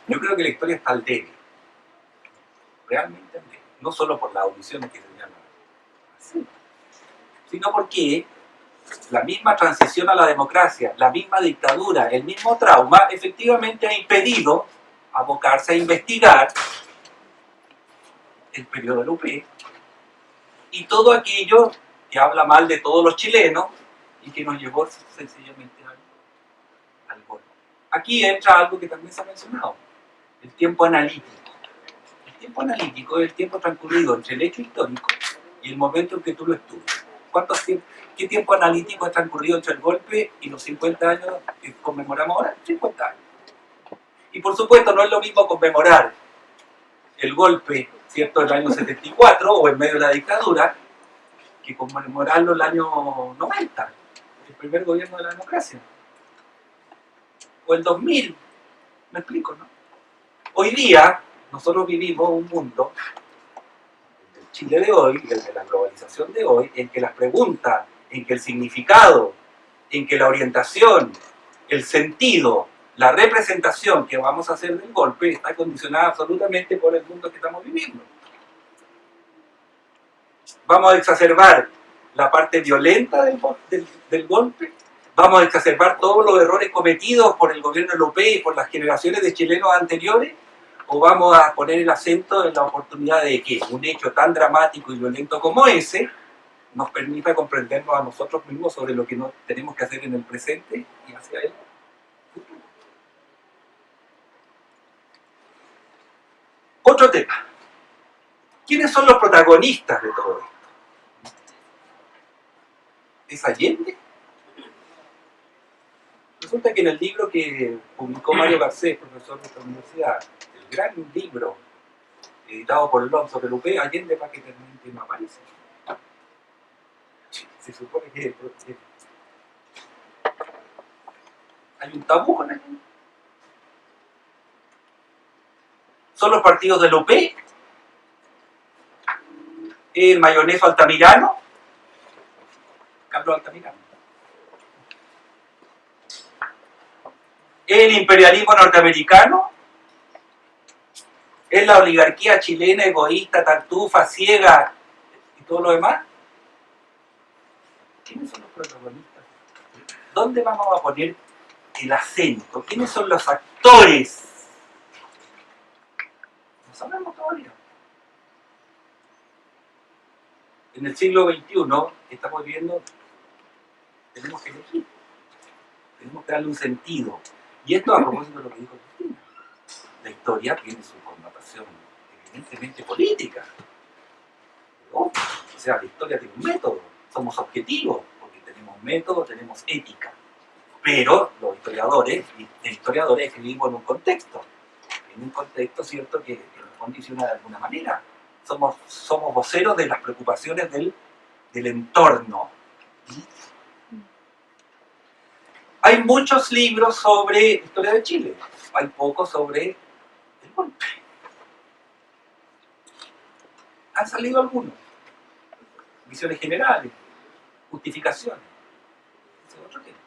Yo creo que la historia está al débil, realmente al débil, no solo por las audiciones que tenían así, sino porque la misma transición a la democracia, la misma dictadura, el mismo trauma, efectivamente ha impedido abocarse a investigar el periodo del UP y todo aquello que habla mal de todos los chilenos y que nos llevó sencillamente al golpe. Aquí entra algo que también se ha mencionado: el tiempo analítico. El tiempo analítico es el tiempo transcurrido entre el hecho histórico y el momento en que tú lo estudias. ¿Qué tiempo analítico ha transcurrido entre el golpe y los 50 años que conmemoramos ahora? 50 años. Y por supuesto no es lo mismo conmemorar el golpe, ¿cierto?, del año 74 o en medio de la dictadura, que conmemorarlo el año 90, el primer gobierno de la democracia. O el 2000, me explico, ¿no? Hoy día nosotros vivimos un mundo, el Chile de hoy, el de la globalización de hoy, en que las preguntas, en que el significado, en que la orientación, el sentido, la representación que vamos a hacer del golpe está condicionada absolutamente por el mundo que estamos viviendo. Vamos a exacerbar la parte violenta del golpe, vamos a exacerbar todos los errores cometidos por el gobierno europeo y por las generaciones de chilenos anteriores, ¿O vamos a poner el acento en la oportunidad de que un hecho tan dramático y violento como ese nos permita comprendernos a nosotros mismos sobre lo que no tenemos que hacer en el presente y hacia el futuro? Otro tema. ¿Quiénes son los protagonistas de todo esto? ¿Es Allende? Resulta que en el libro que publicó Mario Garcés, profesor de nuestra universidad, el gran libro editado por Lom sobre Lupe, Allende prácticamente no aparece. Se supone que hay un tabú con Allende. ¿Son los partidos de Lupe? ¿El mayoneso Altamirano? Carlos Altamirano. ¿El imperialismo norteamericano? ¿Es la oligarquía chilena egoísta, tartufa, ciega y todo lo demás? ¿Quiénes son los protagonistas? ¿Dónde vamos a poner el acento? ¿Quiénes son los actores? No sabemos todavía. En el siglo XXI estamos viendo, tenemos que elegir, tenemos que darle un sentido. Y esto a propósito de lo que dijo Cristina. La historia tiene su connotación evidentemente política. O sea, la historia tiene un método, somos objetivos, porque tenemos método, tenemos ética. Pero los historiadores escribimos en un contexto, cierto, que nos condiciona de alguna manera. Somos voceros de las preocupaciones del entorno. Hay muchos libros sobre historia de Chile, hay pocos sobre el golpe. Han salido algunos, visiones generales, justificaciones. Ese es otro tema.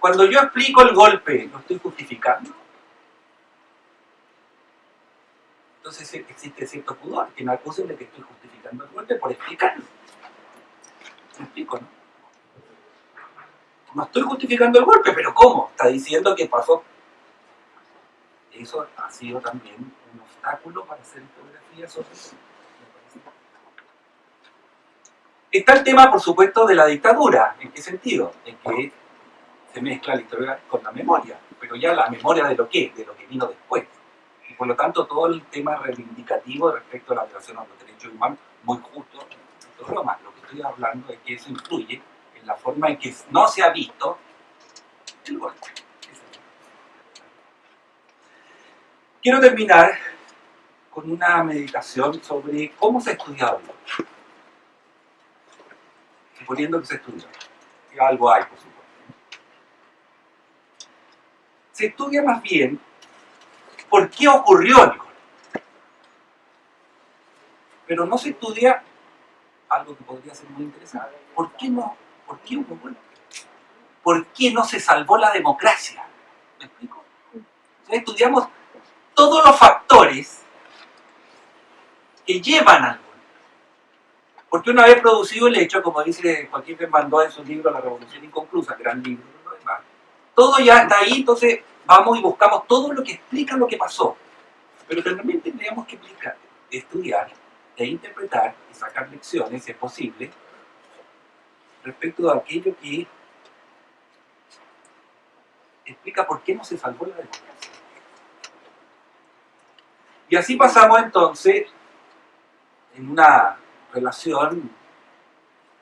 Cuando yo explico el golpe, ¿lo estoy justificando? Entonces existe cierto pudor, que me acusen de que estoy justificando el golpe por explicarlo. ¿Me explico, no? No estoy justificando el golpe, pero ¿cómo? Está diciendo que pasó. Eso ha sido también un obstáculo para hacer historiografía sobre eso. Está el tema, por supuesto, de la dictadura. ¿En qué sentido? En que se mezcla la historia con la memoria, pero ya la memoria de lo que vino después. Y por lo tanto, todo el tema reivindicativo respecto a la violación a los derechos humanos, muy justo, todo lo más. Lo que estoy hablando es que eso influye en la forma en que no se ha visto el golpe. Quiero terminar con una meditación sobre cómo se ha estudiado el golpe. Suponiendo que se estudia, que algo hay, por supuesto. Se estudia más bien por qué ocurrió el golpe. Pero no se estudia algo que podría ser muy interesante. ¿Por qué no? ¿Por qué hubo golpe? ¿Por qué no se salvó la democracia? ¿Me explico? Entonces estudiamos todos los factores que llevan al golpe. Porque una vez producido el hecho, como dice Joaquín Bemandó en su libro La Revolución Inconclusa, gran libro, todo ya está ahí, entonces vamos y buscamos todo lo que explica lo que pasó. Pero también tendríamos que estudiar e interpretar y sacar lecciones, si es posible, respecto a aquello que explica por qué no se salvó la democracia. Y así pasamos entonces en una relación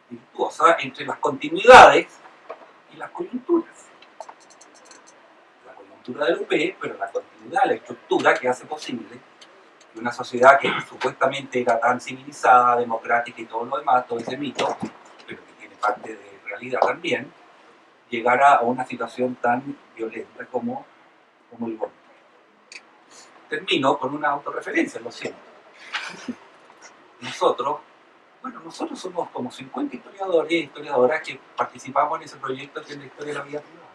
virtuosa entre las continuidades y las coyunturas. La coyuntura del UP, pero la continuidad, la estructura que hace posible que una sociedad que supuestamente era tan civilizada, democrática y todo lo demás, todo ese mito, pero que tiene parte de realidad también, llegara a una situación tan violenta como el golpe. Termino con una autorreferencia, lo siento. Nosotros somos como 50 historiadores y historiadoras que participamos en ese proyecto que es la historia de la vida privada.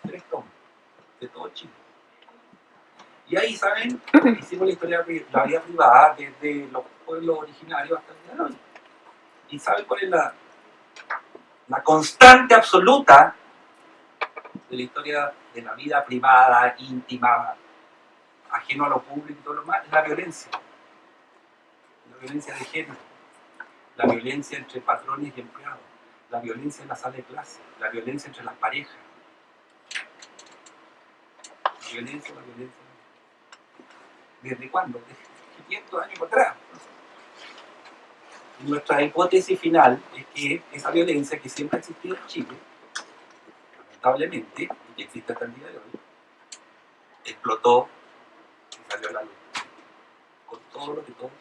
3 tomos, de todo Chile. Y ahí, ¿saben? Hicimos la historia de la vida privada desde los pueblos originarios hasta el día de hoy. ¿Y saben cuál es la constante absoluta de la historia de la vida privada, íntima, ajeno a lo público y todo lo más, es la violencia de género, la violencia entre patrones y empleados, la violencia en la sala de clase, la violencia entre las parejas, la violencia. ¿Desde cuándo? Desde 500 años atrás. Nuestra hipótesis final es que esa violencia que siempre ha existido en Chile, lamentablemente, y que existe hasta el día de hoy, explotó y salió a la luz, con todo lo que todos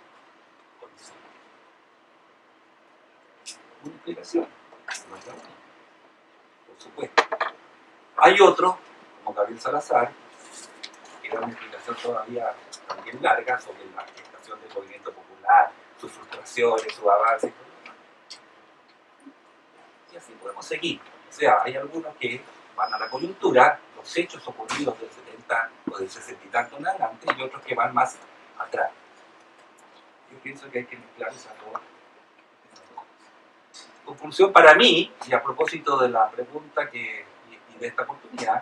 conocemos. Una explicación, no es la única, por supuesto. Hay otros, como Gabriel Salazar, que da una explicación todavía también larga sobre la gestación del movimiento popular, sus frustraciones, su avance y todo lo demás. Y así podemos seguir. O sea, hay algunos que van a la coyuntura, los hechos ocurridos del 70 o del 60 y tanto en adelante, y otros que van más atrás. Yo pienso que hay que mezclar esas dos cosas. Conclusión para mí, y a propósito de la pregunta y de esta oportunidad,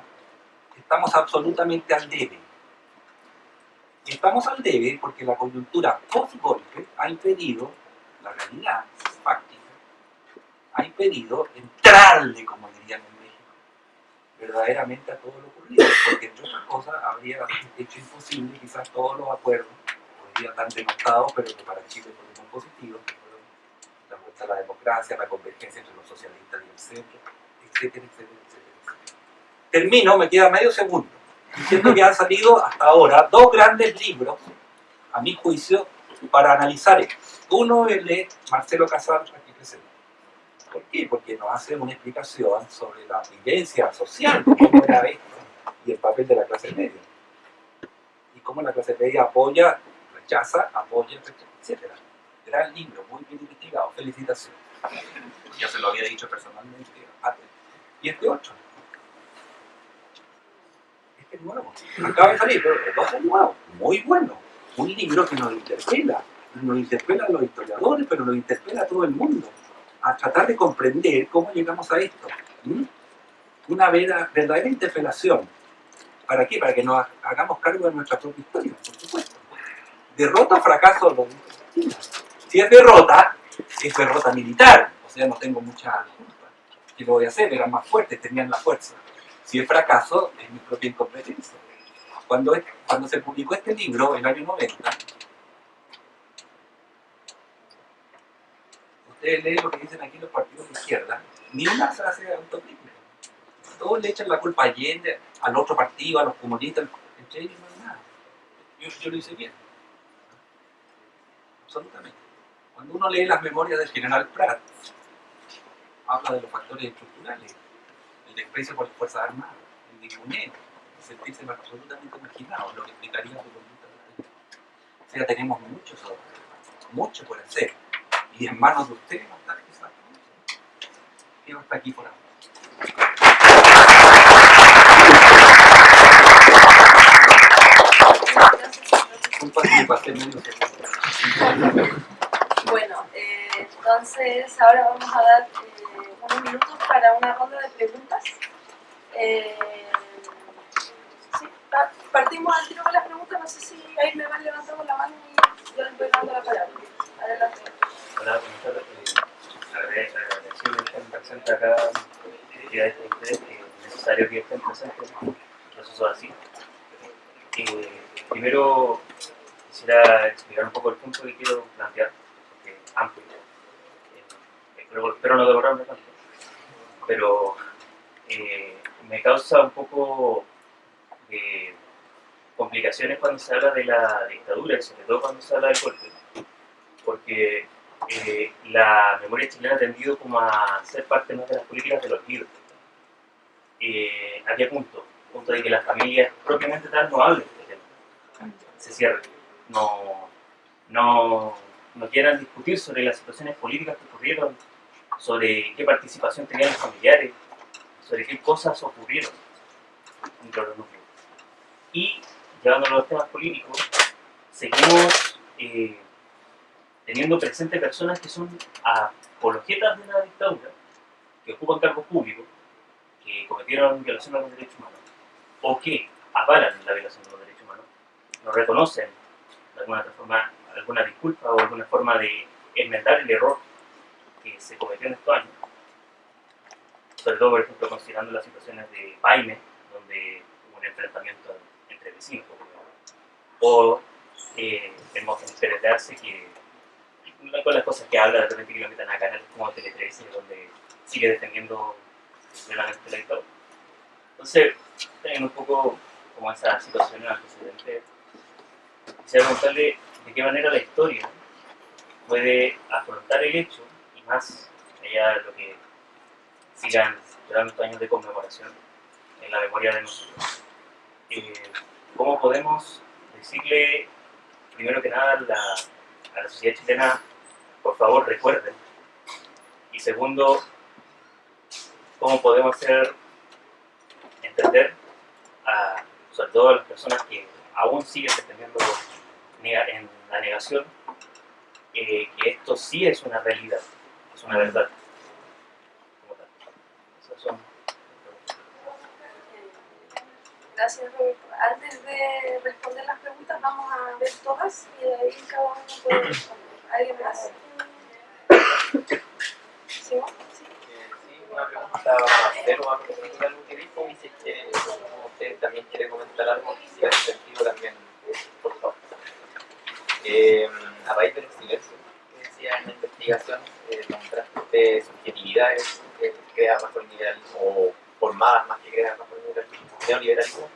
estamos absolutamente al debe. Y estamos al debe porque la coyuntura post-golpe ha impedido, la realidad fáctica, ha impedido entrarle, como dirían en México, verdaderamente a todo lo ocurrido, porque entre otras cosas habría hecho imposible quizás todos los acuerdos, hoy día tan denostados, pero que para Chile fueron muy positivos, que fueron la vuelta a la democracia, la convergencia entre los socialistas y el centro, etcétera, etcétera, etcétera. Termino, me queda medio segundo, diciendo que han salido hasta ahora dos grandes libros, a mi juicio, para analizar esto. Uno es de Marcelo Casal, aquí presente. ¿Por qué? Porque nos hace una explicación sobre la vivencia social, cómo era esto, y el papel de la clase media. Y cómo la clase media apoya, rechaza, apoya, rechaza, etc. Gran libro, muy bien investigado. Felicitaciones. Ya se lo había dicho personalmente antes. Y este otro. Este es nuevo. Acaba de salir, pero los dos son nuevos. Muy bueno. Un libro que nos interpela. Nos interpela a los historiadores, pero nos interpela a todo el mundo. A tratar de comprender cómo llegamos a esto. Una verdadera interpelación. ¿Para qué? Para que nos hagamos cargo de nuestra propia historia, por supuesto. Derrota o fracaso de los distintos. Si es derrota militar. O sea, no tengo mucha culpa. ¿Qué lo voy a hacer? Eran más fuertes, tenían la fuerza. Si es fracaso, es mi propia incompetencia. Cuando se publicó este libro, en el año 90, ustedes leen lo que dicen aquí los partidos de izquierda, ni una frase de autocrítica. Todos le echan la culpa a Allende, al otro partido, a los comunistas, entre ellos no hay nada. Yo lo hice bien. Absolutamente. Cuando uno lee las memorias del general Prat, habla de los factores estructurales, el desprecio por las Fuerzas Armadas, el dismunero, el sentirse absolutamente marginado, lo que explicaría su conducta. O sea, tenemos mucho por hacer. Y en manos de ustedes va a estar quizás. ¿Qué va a estar aquí por ahora? Bueno, entonces ahora vamos a dar unos minutos para una ronda de preguntas. Sí, partimos al tiro con las preguntas, no sé si ahí me van levantando la mano y yo les voy dando la palabra. Adelante. Hola, buenas tardes. Agradecido que estén presentes acá, actividades de ustedes, que es necesario que estén presentes en un proceso así. Primero, quisiera explicar un poco el punto que quiero plantear, porque es amplio. Espero no demorarme tanto, pero me causa un poco de complicaciones cuando se habla de la dictadura y sobre todo cuando se habla del golpe, porque la memoria chilena ha tendido como a ser parte más de las políticas del olvido. ¿A qué punto? Punto de que las familias propiamente tal no hablen de este tema, se cierren, no quieran discutir sobre las situaciones políticas que ocurrieron, sobre qué participación tenían los familiares, sobre qué cosas ocurrieron dentro de los núcleos. Y, llevándolo a los temas políticos, seguimos teniendo presentes personas que son apologetas de la dictadura, que ocupan cargos públicos, que cometieron violación de los derechos humanos, o que avalan la violación de los derechos humanos, no reconocen de alguna otra forma alguna disculpa o alguna forma de enmendar el error que se cometió en estos años. Sobre todo, por ejemplo, considerando las situaciones de Paine, donde hubo un enfrentamiento entre vecinos, o en Pérez de Arce, que una de las cosas que habla de repente que lo metan a canales como Tele 13, donde sigue defendiendo plenamente la dictadura. Entonces, teniendo un poco como esa situación en antecedente, quisiera preguntarle de qué manera la historia puede afrontar el hecho, y más allá de lo que sigan durante estos años de conmemoración en la memoria de nosotros. ¿Cómo podemos decirle, primero que nada, a la sociedad chilena, por favor, recuerden? Y segundo, ¿cómo podemos hacer entender sobre todo a las personas que aún siguen defendiendo en la negación, que esto sí es una realidad, es una verdad? Como tal. Esas son. Gracias, Roberto. Antes de responder las preguntas, vamos a ver todas y de ahí cada uno puede responder. ¿Alguien más? ¿Simón? Sí. Sí, una pregunta cero a propósito de algo que dijo, y si es que usted también quiere comentar algo, si hace sentido también, por favor. A raíz de los silencios que decía en la investigación, nombraste subjetividades creadas bajo el liberalismo, o formadas más que creadas bajo el neoliberalismo.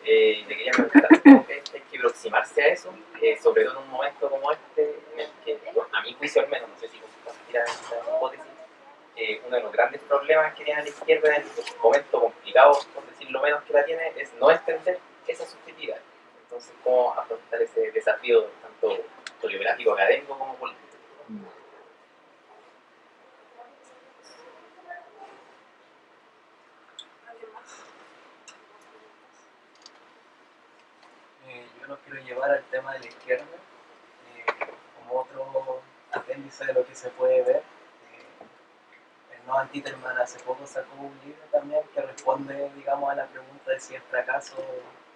Le quería preguntar cómo hay que aproximarse a eso, sobre todo en un momento como este, en el que, bueno, a mi juicio al menos, no sé si compartirán esta hipótesis, uno de los grandes problemas que tiene la izquierda en un momento complicado, por decirlo menos, que la tiene, es no entender esa subjetividad. Entonces, ¿cómo afrontar ese desafío tanto historiográfico, académico como político? ¿Alguien más? Yo lo quiero llevar al tema de la izquierda, como otro apéndice de lo que se puede ver. El Noam Titelman hace poco sacó un libro también que responde, digamos, a la pregunta de si es fracaso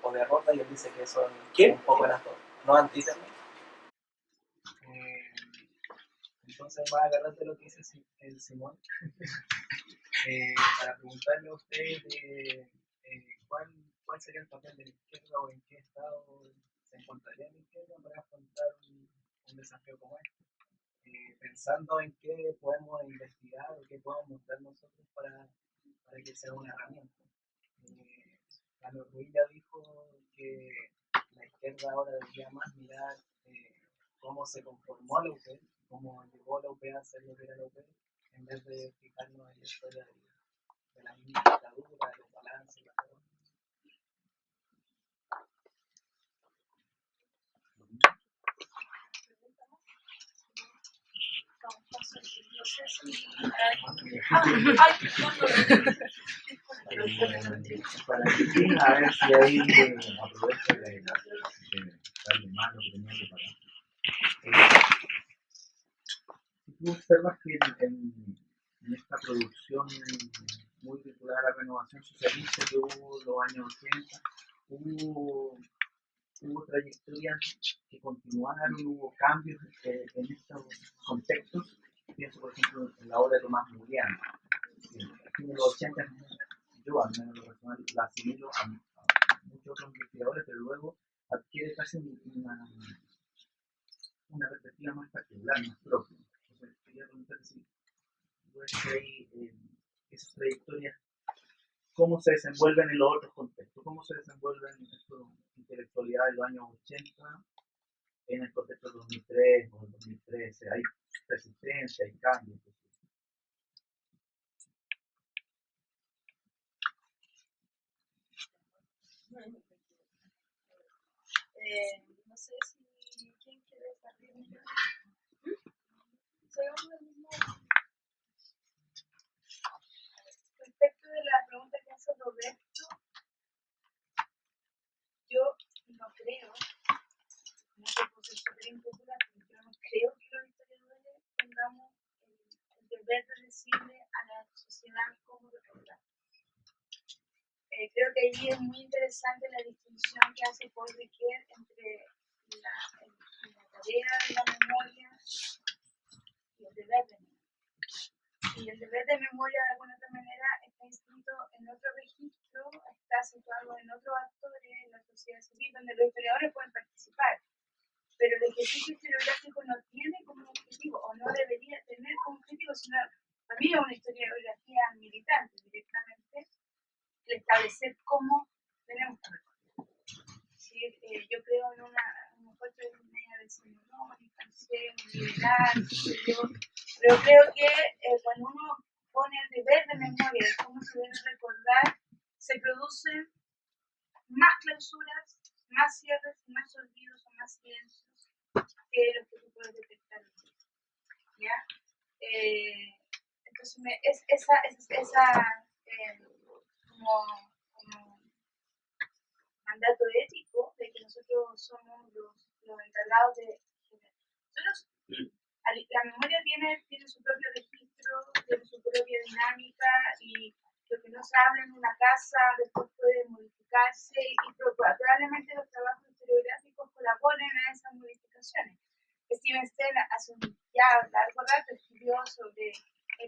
o derrota, y él dice que son un poco las dos. Noam Titelman. Entonces, más a agarrar de lo que dice el Simón, para preguntarle a usted cuál sería el papel de la izquierda o en qué estado se encontraría la izquierda para afrontar un desafío como este. Pensando en qué podemos investigar o qué podemos mostrar nosotros para que sea una herramienta. Carlos Ruiz ya dijo que la izquierda ahora debería más mirar cómo se conformó la UP, cómo llegó la UP a ser lo que era la UP, en vez de fijarnos en la historia de la misma dictadura, de los balances, la todo. Para que a ver si ahí aprovecho de darle más lo que tenía preparado. Si tú observas que en esta producción muy vinculada a la renovación socialista que hubo en los años 80, hubo trayectorias que continuaron, hubo cambios en estos contextos. Pienso, por ejemplo, en la obra de Tomás Muriano. Aquí en los 80, yo al menos lo personal la asimilo a muchos otros investigadores, pero luego adquiere casi una perspectiva más particular, más propia. Entonces, quería preguntar si ves que hay esas trayectorias, cómo se desenvuelven en los otros contextos, cómo se desenvuelven en esta intelectualidad de los años 80 en el contexto del 2003 o del 2013. Hay resistencia, hay cambios. No sé si quién quiere partir. Seguimos el mismo. Respecto de la pregunta que hace Roberto, yo no creo, no sé por ser súper impopular, pero yo no creo que los historiadores tengamos el deber de decirle a la sociedad cómo recordar. creo que allí es muy interesante la distinción que hace Paul Ricoeur entre la tarea de la memoria y el deber de memoria. Y el deber de memoria, de alguna otra manera, está inscrito en otro registro, está situado en otros actores, en la sociedad civil, donde los historiadores pueden participar. Pero el ejercicio historiográfico no tiene como objetivo, o no debería tener como objetivo, sino también una historiografía militante directamente, el establecer cómo tenemos que recordar. ¿Sí? Yo creo en una fuerte línea decimonónica, liberal, pero creo que cuando uno pone el deber de memoria de cómo se debe recordar, se producen más clausuras, más cierres, más olvidos o más silencios que los que tú puedes detectar. ¿Ya? Entonces, como mandato ético de que nosotros somos los encargados de... Nosotros, la memoria tiene su propio registro, tiene su propia dinámica, y lo que no se habla en una casa después puede modificarse, y probablemente los trabajos historiográficos colaboren a esas modificaciones. Steven Stern hace un ya largo rato escribió sobre,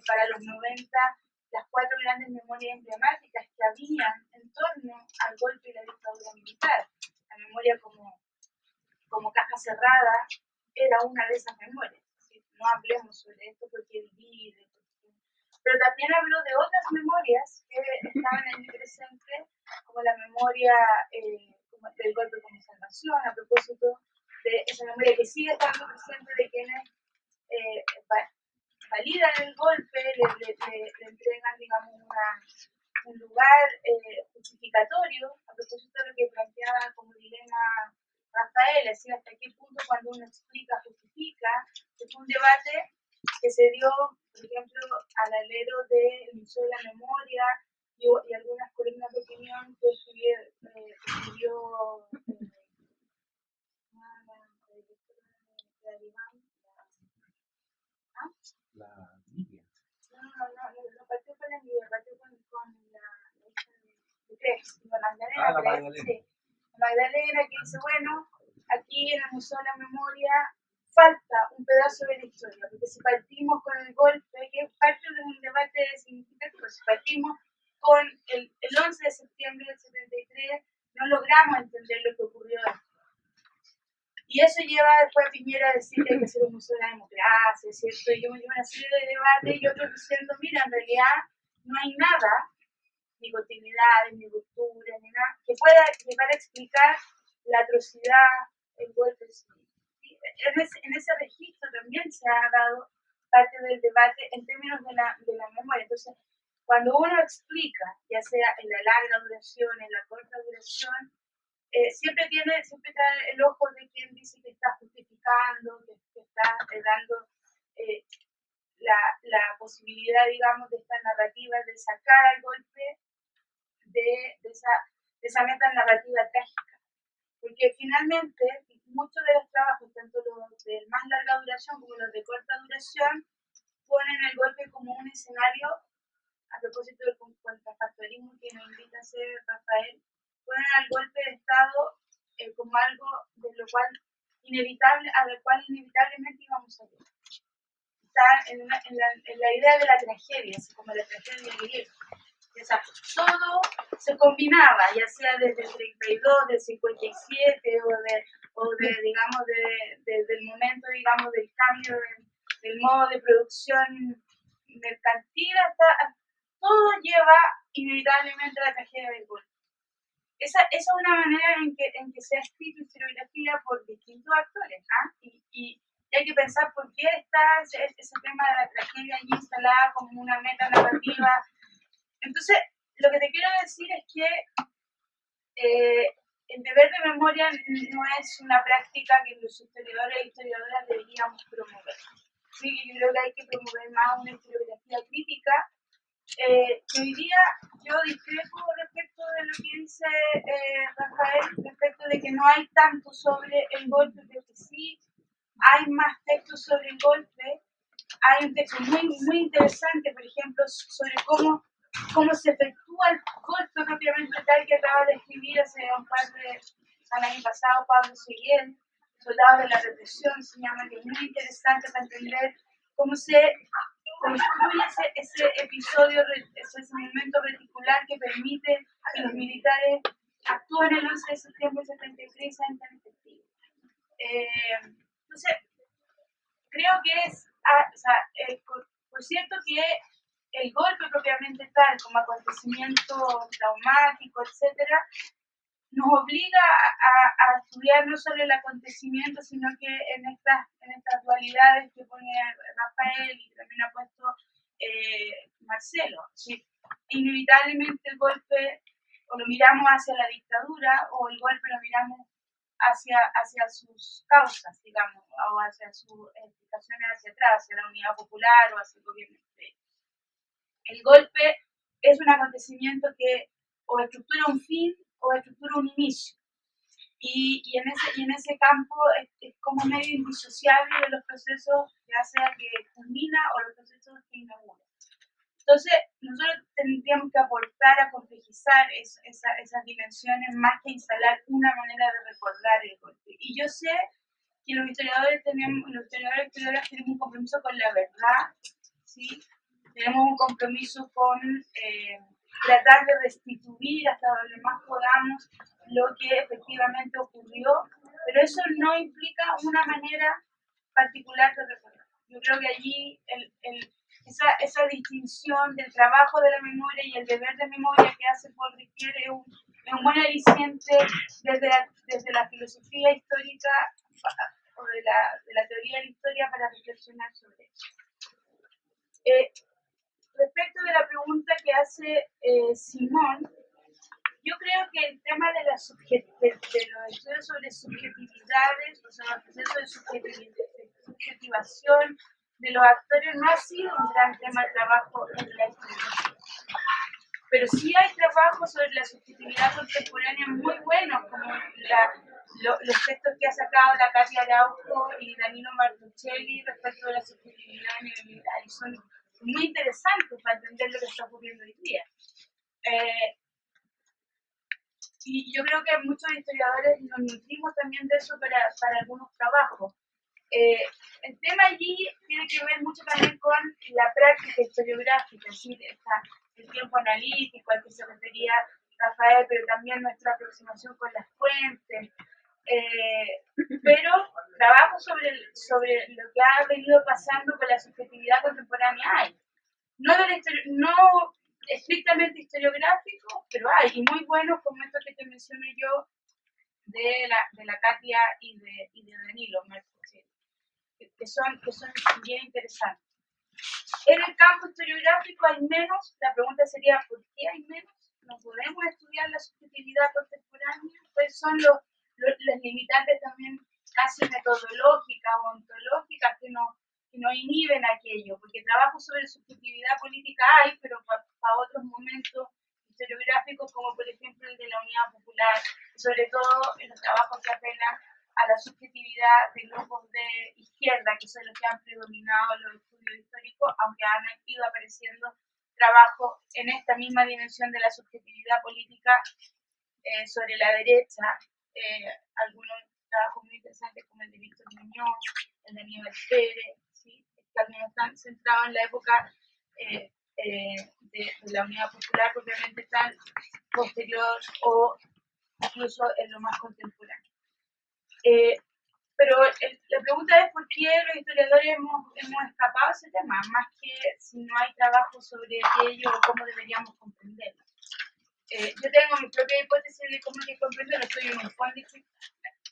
para los 90, las 4 grandes memorias emblemáticas que habían en torno al golpe y la dictadura militar. La memoria como caja cerrada era una de esas memorias. ¿Sí? No hablemos sobre esto porque divide. Pero también habló de otras memorias que estaban en el presente, como la memoria como del golpe como salvación, a propósito de esa memoria que sigue estando presente de quienes validan el golpe, le entregan, digamos, un lugar justificatorio, a propósito de lo que planteaba como dilema Rafael, es decir, hasta qué punto cuando uno explica, justifica. Es un debate que se dio, por ejemplo, al alero del Museo de la Memoria y algunas columnas de opinión que escribió La Biblia. No partió con la Biblia, partió con la de Cres, con Magdalena. Ah, la Magdalena. Sí. Magdalena, que dice, bueno, aquí en el Museo de la Memoria falta un pedazo de la historia, porque si partimos con el golpe, que es parte de un debate significativo, si partimos con el 11 de septiembre del 73, no logramos entender lo que ocurrió después. Y eso lleva después a Piñera a decir que hay que hacer un museo de la democracia, ¿cierto? Y una serie de debates y otros diciendo, mira, en realidad no hay nada, ni continuidades, ni rupturas, ni nada, que pueda llegar a explicar la atrocidad, el golpe. En ese registro también se ha dado parte del debate en términos de la memoria. Entonces, cuando uno explica, ya sea en la larga duración, en la corta duración, siempre trae el ojo de quien dice que está justificando, que está dando la posibilidad, digamos, de esta narrativa de sacar al golpe de esa meta narrativa trágica. Porque finalmente muchos de los trabajos, tanto los de más larga duración como los de corta duración, ponen el golpe como un escenario, a propósito del contrafactualismo que nos invita a hacer Rafael, ponen al golpe de Estado como algo de lo cual inevitablemente íbamos a llegar. Está en la idea de la tragedia, así como la tragedia griega. O sea, todo se combinaba, ya sea desde el 32, del 57 digamos, del momento, digamos, del cambio del modo de producción mercantil hasta todo lleva inevitablemente a la tragedia del golpe. Esa es una manera en que se ha escrito historiografía por distintos actores, ¿ah? Y hay que pensar por qué está ese tema de la tragedia allí instalada como una meta narrativa. Entonces, lo que te quiero decir es que el deber de memoria no es una práctica que los historiadores y historiadoras deberíamos promover. Sí, yo creo que hay que promover más una historiografía crítica. Que hoy día yo discrepo respecto de lo que dice Rafael, respecto de que no hay tanto sobre el golpe, pero que sí hay más textos sobre el golpe. Hay un texto muy, muy interesante, por ejemplo, sobre cómo se efectúa tuvo al golpe propiamente tal que acaba de escribir al año pasado Pablo Seguel, Soldados de la Represión, se llama, que es muy interesante para entender cómo se construye ese episodio, ese momento reticular que permite que los militares actúen el 11 de septiembre del 73 y sean tan efectivos. Entonces, creo que por cierto que el golpe propiamente tal, como acontecimiento traumático, etcétera, nos obliga a estudiar no solo el acontecimiento, sino que en estas dualidades que pone Rafael y también ha puesto Marcelo. ¿Sí? Inevitablemente el golpe o lo miramos hacia la dictadura o el golpe lo miramos hacia sus causas, digamos, o hacia sus explicaciones hacia atrás, hacia la unidad popular o hacia el gobierno. El golpe es un acontecimiento que o estructura un fin o estructura un inicio. Y en ese campo es como medio indisociable de los procesos, ya sea que culmina o los procesos que inauguran. Entonces, nosotros tendríamos que aportar a complejizar esas dimensiones más que instalar una manera de recordar el golpe. Y yo sé que los historiadores tenemos un compromiso con la verdad, ¿sí? Tenemos un compromiso con tratar de restituir hasta donde más podamos lo que efectivamente ocurrió, pero eso no implica una manera particular de recordar. Yo creo que allí esa distinción del trabajo de la memoria y el deber de memoria que hace Paul Ricoeur es un buen aliciente desde la filosofía histórica o de la teoría de la historia para reflexionar sobre eso. Respecto de la pregunta que hace Simón, yo creo que el tema de los estudios sobre subjetividades, o sea, el proceso de subjetivación de los actores no ha sido un gran tema de trabajo en la historia. Pero sí hay trabajos sobre la subjetividad contemporánea muy buenos, como los textos que ha sacado la Katia Araujo y Danilo Martuchelli respecto de la subjetividad neoliberal. Y son muy interesantes para entender lo que está ocurriendo hoy día. Y yo creo que muchos historiadores nos nutrimos también de eso para algunos trabajos. El tema allí tiene que ver mucho también con la práctica historiográfica, es decir, el tiempo analítico al que se refería Rafael, pero también nuestra aproximación con las fuentes. Pero trabajo sobre lo que ha venido pasando con la subjetividad contemporánea hay. No estrictamente historiográfico, pero hay, y muy buenos como estos que te mencioné yo de la Katia y de Danilo, que son bien interesantes. En el campo historiográfico hay menos, la pregunta sería ¿por qué hay menos? ¿No podemos estudiar la subjetividad contemporánea? ¿Cuáles son los limitantes también casi metodológicas o ontológicas que nos inhiben aquello? Porque trabajo sobre subjetividad política hay, pero para otros momentos historiográficos, como por ejemplo el de la Unidad Popular, sobre todo en los trabajos que apelan a la subjetividad de grupos de izquierda, que son los que han predominado en los estudios históricos, aunque han ido apareciendo trabajos en esta misma dimensión de la subjetividad política sobre la derecha, algunos trabajos muy interesantes como el de Víctor Muñoz, el de Aníbal Pérez, ¿sí? Que algunos están centrados en la época de la Unidad Popular propiamente tal, posterior o incluso en lo más contemporáneo. Pero la pregunta es por qué los historiadores hemos escapado de ese tema, más que si no hay trabajo sobre ello o cómo deberíamos comprenderlo. Yo tengo mi propia hipótesis de cómo hay que comprenderlo, estoy en un fondo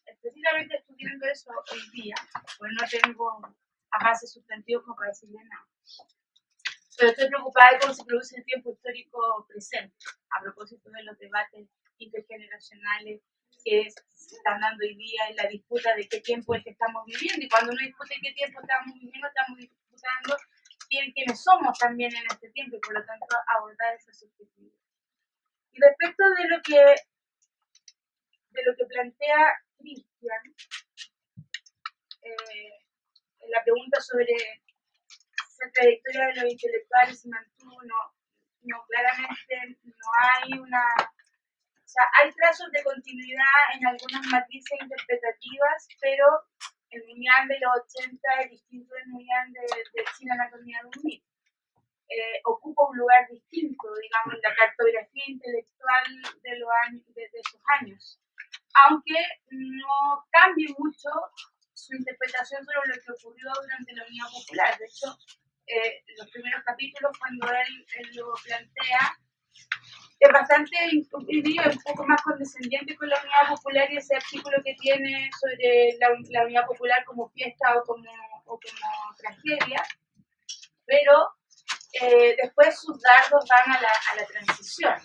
específicamente estudiando eso hoy día, pues no tengo avances sustantivos como para decirle nada. Pero estoy preocupada de cómo se produce el tiempo histórico presente, a propósito de los debates intergeneracionales que se están dando hoy día en la disputa de qué tiempo es que estamos viviendo. Y cuando uno discute qué tiempo estamos viviendo, estamos disputando quiénes somos también en este tiempo y por lo tanto abordar esa subjetividad. Y respecto de lo que plantea Cristian, la pregunta sobre la trayectoria de los intelectuales se mantuvo, no, claramente no hay una... O sea, hay trazos de continuidad en algunas matrices interpretativas, pero el Mundial de los 80 es distinto del Mundial de China Anatomía de un mito. Ocupa un lugar distinto, digamos, en la cartografía intelectual de esos años. Aunque no cambie mucho su interpretación sobre lo que ocurrió durante la Unidad Popular. De hecho, los primeros capítulos, cuando él lo plantea, es bastante un poco más condescendiente con la Unidad Popular y ese artículo que tiene sobre la Unidad Popular como fiesta o como tragedia, pero después sus dardos van a la transición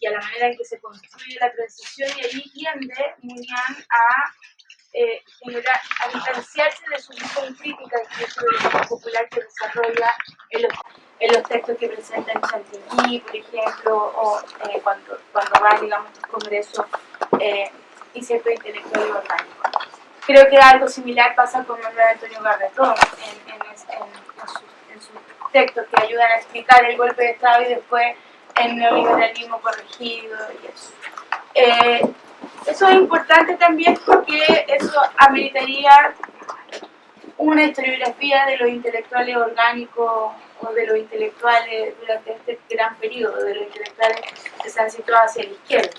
y a la manera en que se construye la transición, y ahí tiende Muñán a distanciarse de su visión crítica incluso de la Unidad Popular que desarrolla en los textos que presenta en Chantilly, por ejemplo, o cuando va, digamos, al Congreso y cierto intelectual y orgánico. Creo que algo similar pasa con Manuel Antonio Garretón en sus textos que ayudan a explicar el golpe de Estado y después el neoliberalismo corregido y eso. Eso es importante también porque eso ameritaría una historiografía de los intelectuales orgánicos o de los intelectuales durante este gran periodo, de los intelectuales que se han situado hacia la izquierda.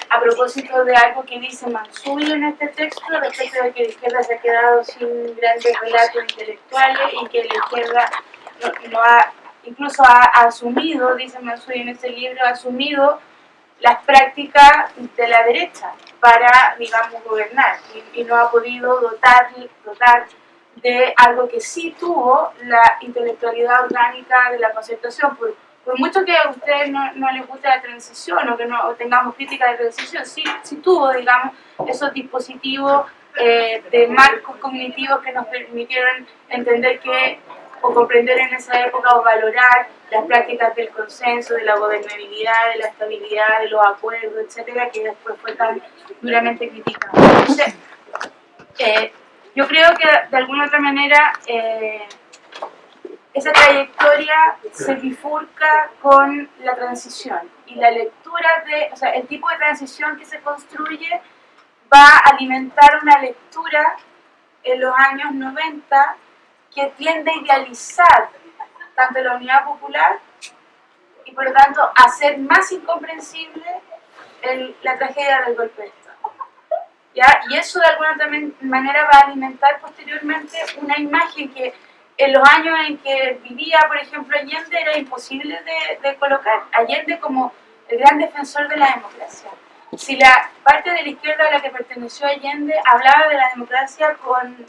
A propósito de algo que dice Mansuy en este texto, respecto de que la izquierda se ha quedado sin grandes relatos intelectuales y que la izquierda incluso ha asumido, dice Mansuy en este libro, ha asumido las prácticas de la derecha para, digamos, gobernar y no ha podido dotar de algo que sí tuvo la intelectualidad orgánica de la concertación. Por mucho que a ustedes no les guste la transición o que no tengamos crítica de transición, sí tuvo, digamos, esos dispositivos de marcos cognitivos que nos permitieron entender o comprender en esa época o valorar las prácticas del consenso, de la gobernabilidad, de la estabilidad, de los acuerdos, etcétera, que después fue tan duramente criticado. Entonces, yo creo que de alguna otra manera esa trayectoria se bifurca con la transición y la lectura el tipo de transición que se construye va a alimentar una lectura en los años 90 que tiende a idealizar tanto la Unidad Popular y por lo tanto a hacer más incomprensible la tragedia del golpe de Estado. ¿Ya? Y eso de alguna manera va a alimentar posteriormente una imagen que en los años en que vivía, por ejemplo, Allende era imposible de colocar. Allende como el gran defensor de la democracia. Si la parte de la izquierda a la que perteneció Allende hablaba de la democracia con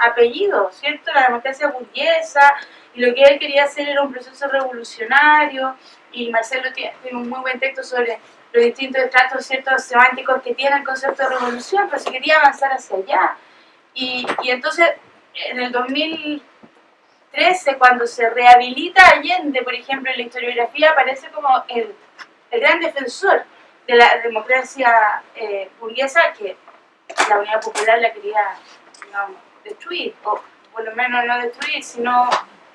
apellido, ¿cierto? La democracia burguesa, y lo que él quería hacer era un proceso revolucionario, y Marcelo tiene un muy buen texto sobre los distintos estratos, ciertos semánticos que tiene el concepto de revolución, pero se quería avanzar hacia allá. Y entonces, en el 2013, cuando se rehabilita Allende, por ejemplo, en la historiografía, aparece como el gran defensor de la democracia burguesa, que la Unidad Popular la quería, digamos, destruir, o por lo menos no destruir, sino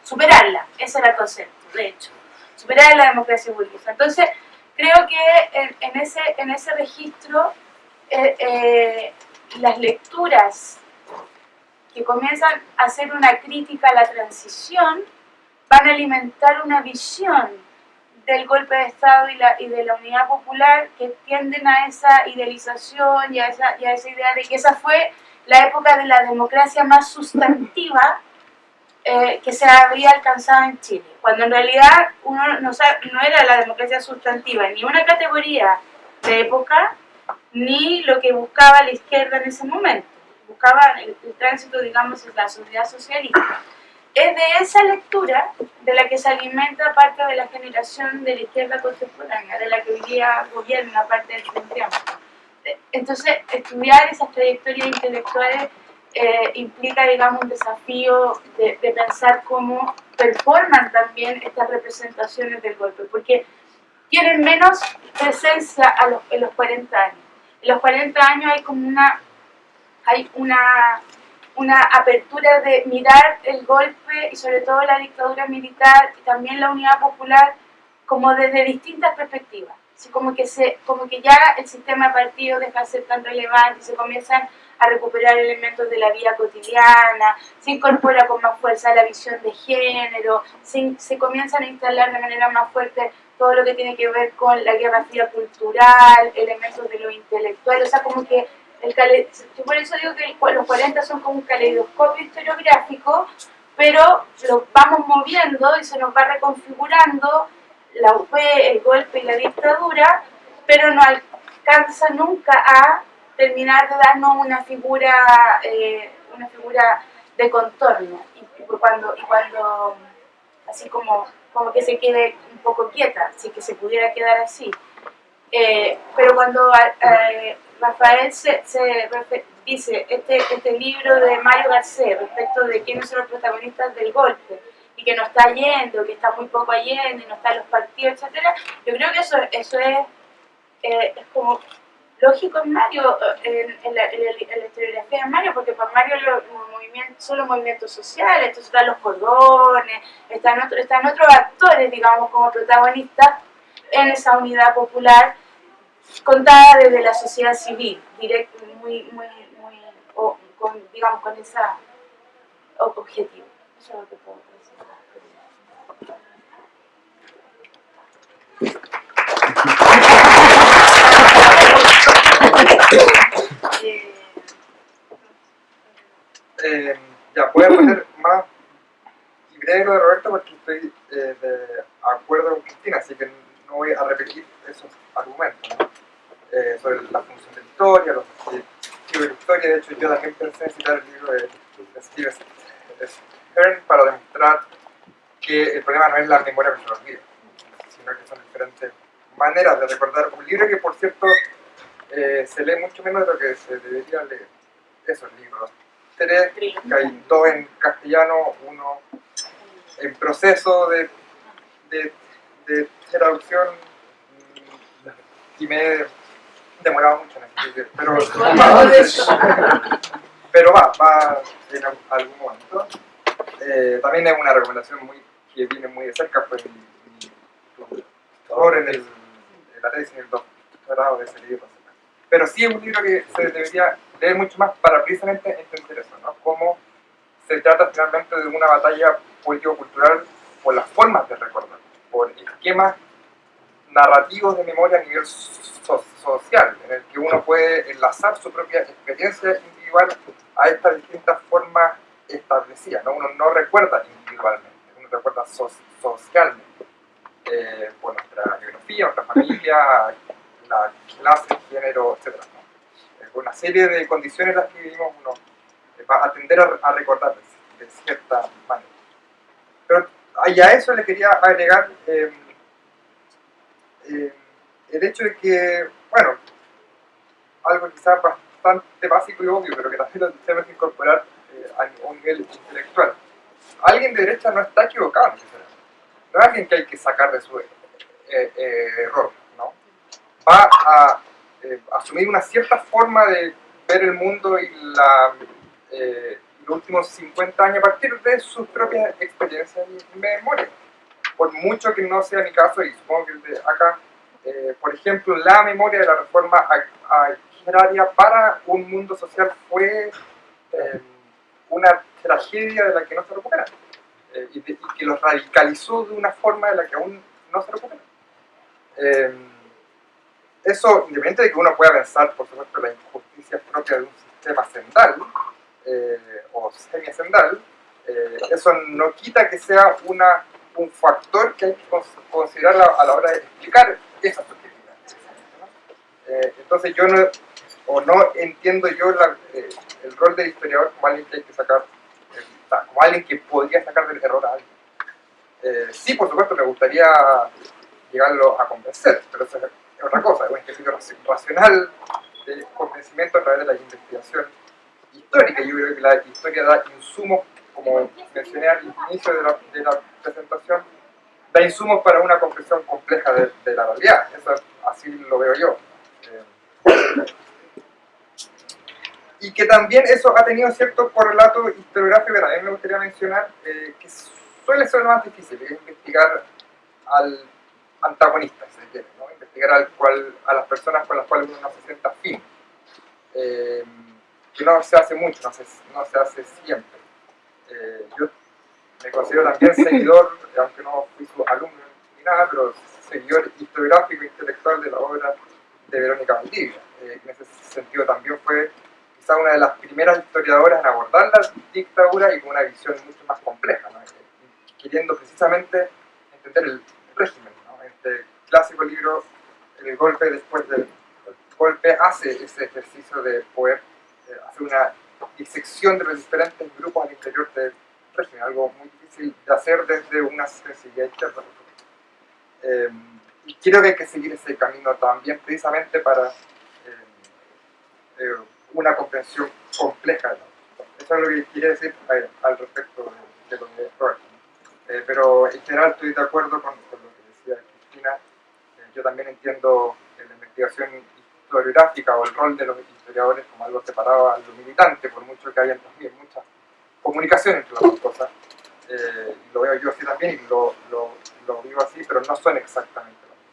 superarla. Ese era el concepto, de hecho, superar la democracia burguesa. Entonces, creo que en ese registro las lecturas que comienzan a hacer una crítica a la transición van a alimentar una visión del golpe de Estado y de la Unidad Popular que tienden a esa idealización y a esa idea de que esa fue la época de la democracia más sustantiva que se había alcanzado en Chile, cuando en realidad uno no era la democracia sustantiva, ni una categoría de época, ni lo que buscaba la izquierda en ese momento. Buscaba el tránsito, digamos, en la sociedad socialista. Es de esa lectura de la que se alimenta parte de la generación de la izquierda contemporánea, de la que hoy día gobierna parte del Frente Amplio. Entonces, estudiar esas trayectorias intelectuales implica, digamos, un desafío de pensar cómo performan también estas representaciones del golpe, porque tienen menos presencia en los 40 años. En los 40 años hay como una una apertura de mirar el golpe y sobre todo la dictadura militar y también la unidad popular como desde distintas perspectivas. Así como que ya el sistema de partidos deja de ser tan relevante y se comienzan a recuperar elementos de la vida cotidiana, se incorpora con más fuerza la visión de género, se comienzan a instalar de manera más fuerte todo lo que tiene que ver con la guerra fría cultural, elementos de lo intelectual, o sea, como que yo por eso digo que los 40 son como un caleidoscopio historiográfico, pero lo vamos moviendo y se nos va reconfigurando la UP, el golpe y la dictadura, pero no alcanza nunca a terminar de darnos una figura de contorno, y cuando así como que se quede un poco quieta, si que se pudiera quedar así. Pero cuando Rafael dice este libro de Mario Garcés respecto de quiénes son los protagonistas del golpe y que no está Allende, o que está muy poco Allende y no están los partidos, etcétera, yo creo que eso es como lógico en Mario, en la historiografía de Mario, porque para Mario son los movimientos sociales, entonces están los cordones, están otros actores, digamos, como protagonistas en esa unidad popular contada desde la sociedad civil, directo, digamos, con esa objetivo. Eso es lo que puedo Ya, voy a poner más y breve lo de Roberto porque estoy de acuerdo con Cristina, así que no voy a repetir esos argumentos, ¿no? Sobre la función de la historia, los objetivos de la historia. De hecho, yo también pensé en citar el libro de Steve Stern para demostrar que el problema no es la memoria que se olvida, sino que son diferentes maneras de recordar un libro que, por cierto, se lee mucho menos de lo que se debería leer. Esos libros. Tres, que hay dos en castellano, uno en proceso de traducción, y me he demorado mucho en escribir, pero va en algún momento. También es una recomendación que viene muy de cerca, pues mi tutor en la tesis, en el doctorado de ese libro. Pero sí es un libro que se debería leer mucho más para precisamente entender eso, ¿no? Cómo se trata finalmente de una batalla político-cultural por las formas de recordar, por esquemas narrativos de memoria a nivel social, en el que uno puede enlazar su propia experiencia individual a estas distintas formas establecidas, ¿no? Uno no recuerda individualmente, uno recuerda socialmente, por nuestra biografía, nuestra familia, la clase, género, etc., ¿no? Con una serie de condiciones en las que vivimos, uno va a tender a recordar de cierta manera. Pero a eso le quería agregar el hecho de que, bueno, algo quizás bastante básico y obvio, pero que también lo tenemos que incorporar a un nivel intelectual. Alguien de derecha no está equivocado, no es alguien que hay que sacar de su error, ¿no? Va a asumir una cierta forma de ver el mundo y los últimos 50 años a partir de sus propias experiencias y memoria. Por mucho que no sea mi caso, y supongo que el de acá, por ejemplo, la memoria de la reforma agraria para un mundo social fue una tragedia de la que no se recupera, y que los radicalizó de una forma de la que aún no se recupera. Eso, independientemente de que uno pueda pensar, por supuesto, la injusticia propia de un sistema sendal o semi-sendal, eso no quita que sea un factor que hay que considerar a la hora de explicar esa subjetividad, ¿no? Entonces yo no entiendo yo el rol del historiador como alguien que hay que sacar, como alguien que podría sacar del error a alguien. Sí, por supuesto, me gustaría llegarlo a convencer, pero eso es otra cosa, es un ejercicio racional de convencimiento a través de la investigación histórica. Yo creo que la historia da insumos, como mencioné al inicio de la presentación, da insumos para una comprensión compleja de la realidad. Eso así lo veo yo. y que también eso ha tenido cierto correlato historiográfico que también me gustaría mencionar, que suele ser lo más difícil, que es investigar al antagonista, si se quiere, ¿no? Investigar a las personas con las cuales uno no se sienta afín, que no se hace mucho, no se hace siempre. Yo me considero también seguidor, aunque no fui su alumno ni nada, pero seguidor historiográfico e intelectual de la obra de Verónica Valdivia. En ese sentido también fue quizá una de las primeras historiadoras en abordar la dictadura y con una visión mucho más compleja, ¿no? Queriendo precisamente entender el régimen, ¿no? Este clásico libro, El golpe después del golpe, hace ese ejercicio de poder hacer una disección de los diferentes grupos al interior del régimen, algo muy difícil de hacer desde una sensibilidad izquierda. Y creo que hay que seguir ese camino también precisamente para una comprensión compleja de la cosa. Eso es lo que quería decir al respecto de lo que Roberto. Pero en general estoy de acuerdo con lo que decía Cristina. Yo también entiendo la investigación historiográfica o el rol de los historiadores como algo separado a lo militante, por mucho que haya también mucha comunicación entre las dos cosas. Lo veo yo así también y lo vivo así, pero no son exactamente lo mismo.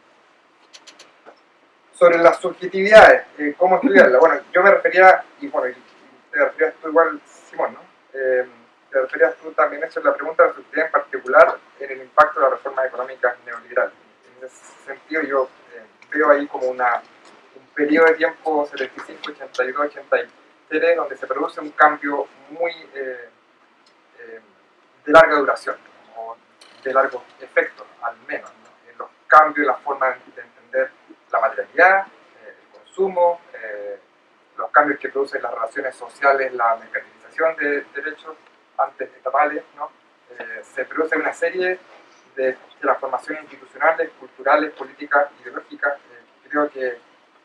Sobre las subjetividades, ¿cómo estudiarlas? Bueno, yo me refería, y bueno, te referías tú igual, Simón, ¿no? Te referías tú también, eso es la pregunta de la subjetividad en particular en el impacto de las reformas económicas neoliberales. En ese sentido yo veo ahí como un periodo de tiempo 75, 82, 83, donde se produce un cambio muy de larga duración, o de largos efectos al menos, ¿no? En los cambios, la forma de entender la materialidad, el consumo, los cambios que producen las relaciones sociales, la mecanización de derechos antes estatales, ¿no? Se produce una serie de transformaciones institucionales, culturales, políticas, ideológicas, creo que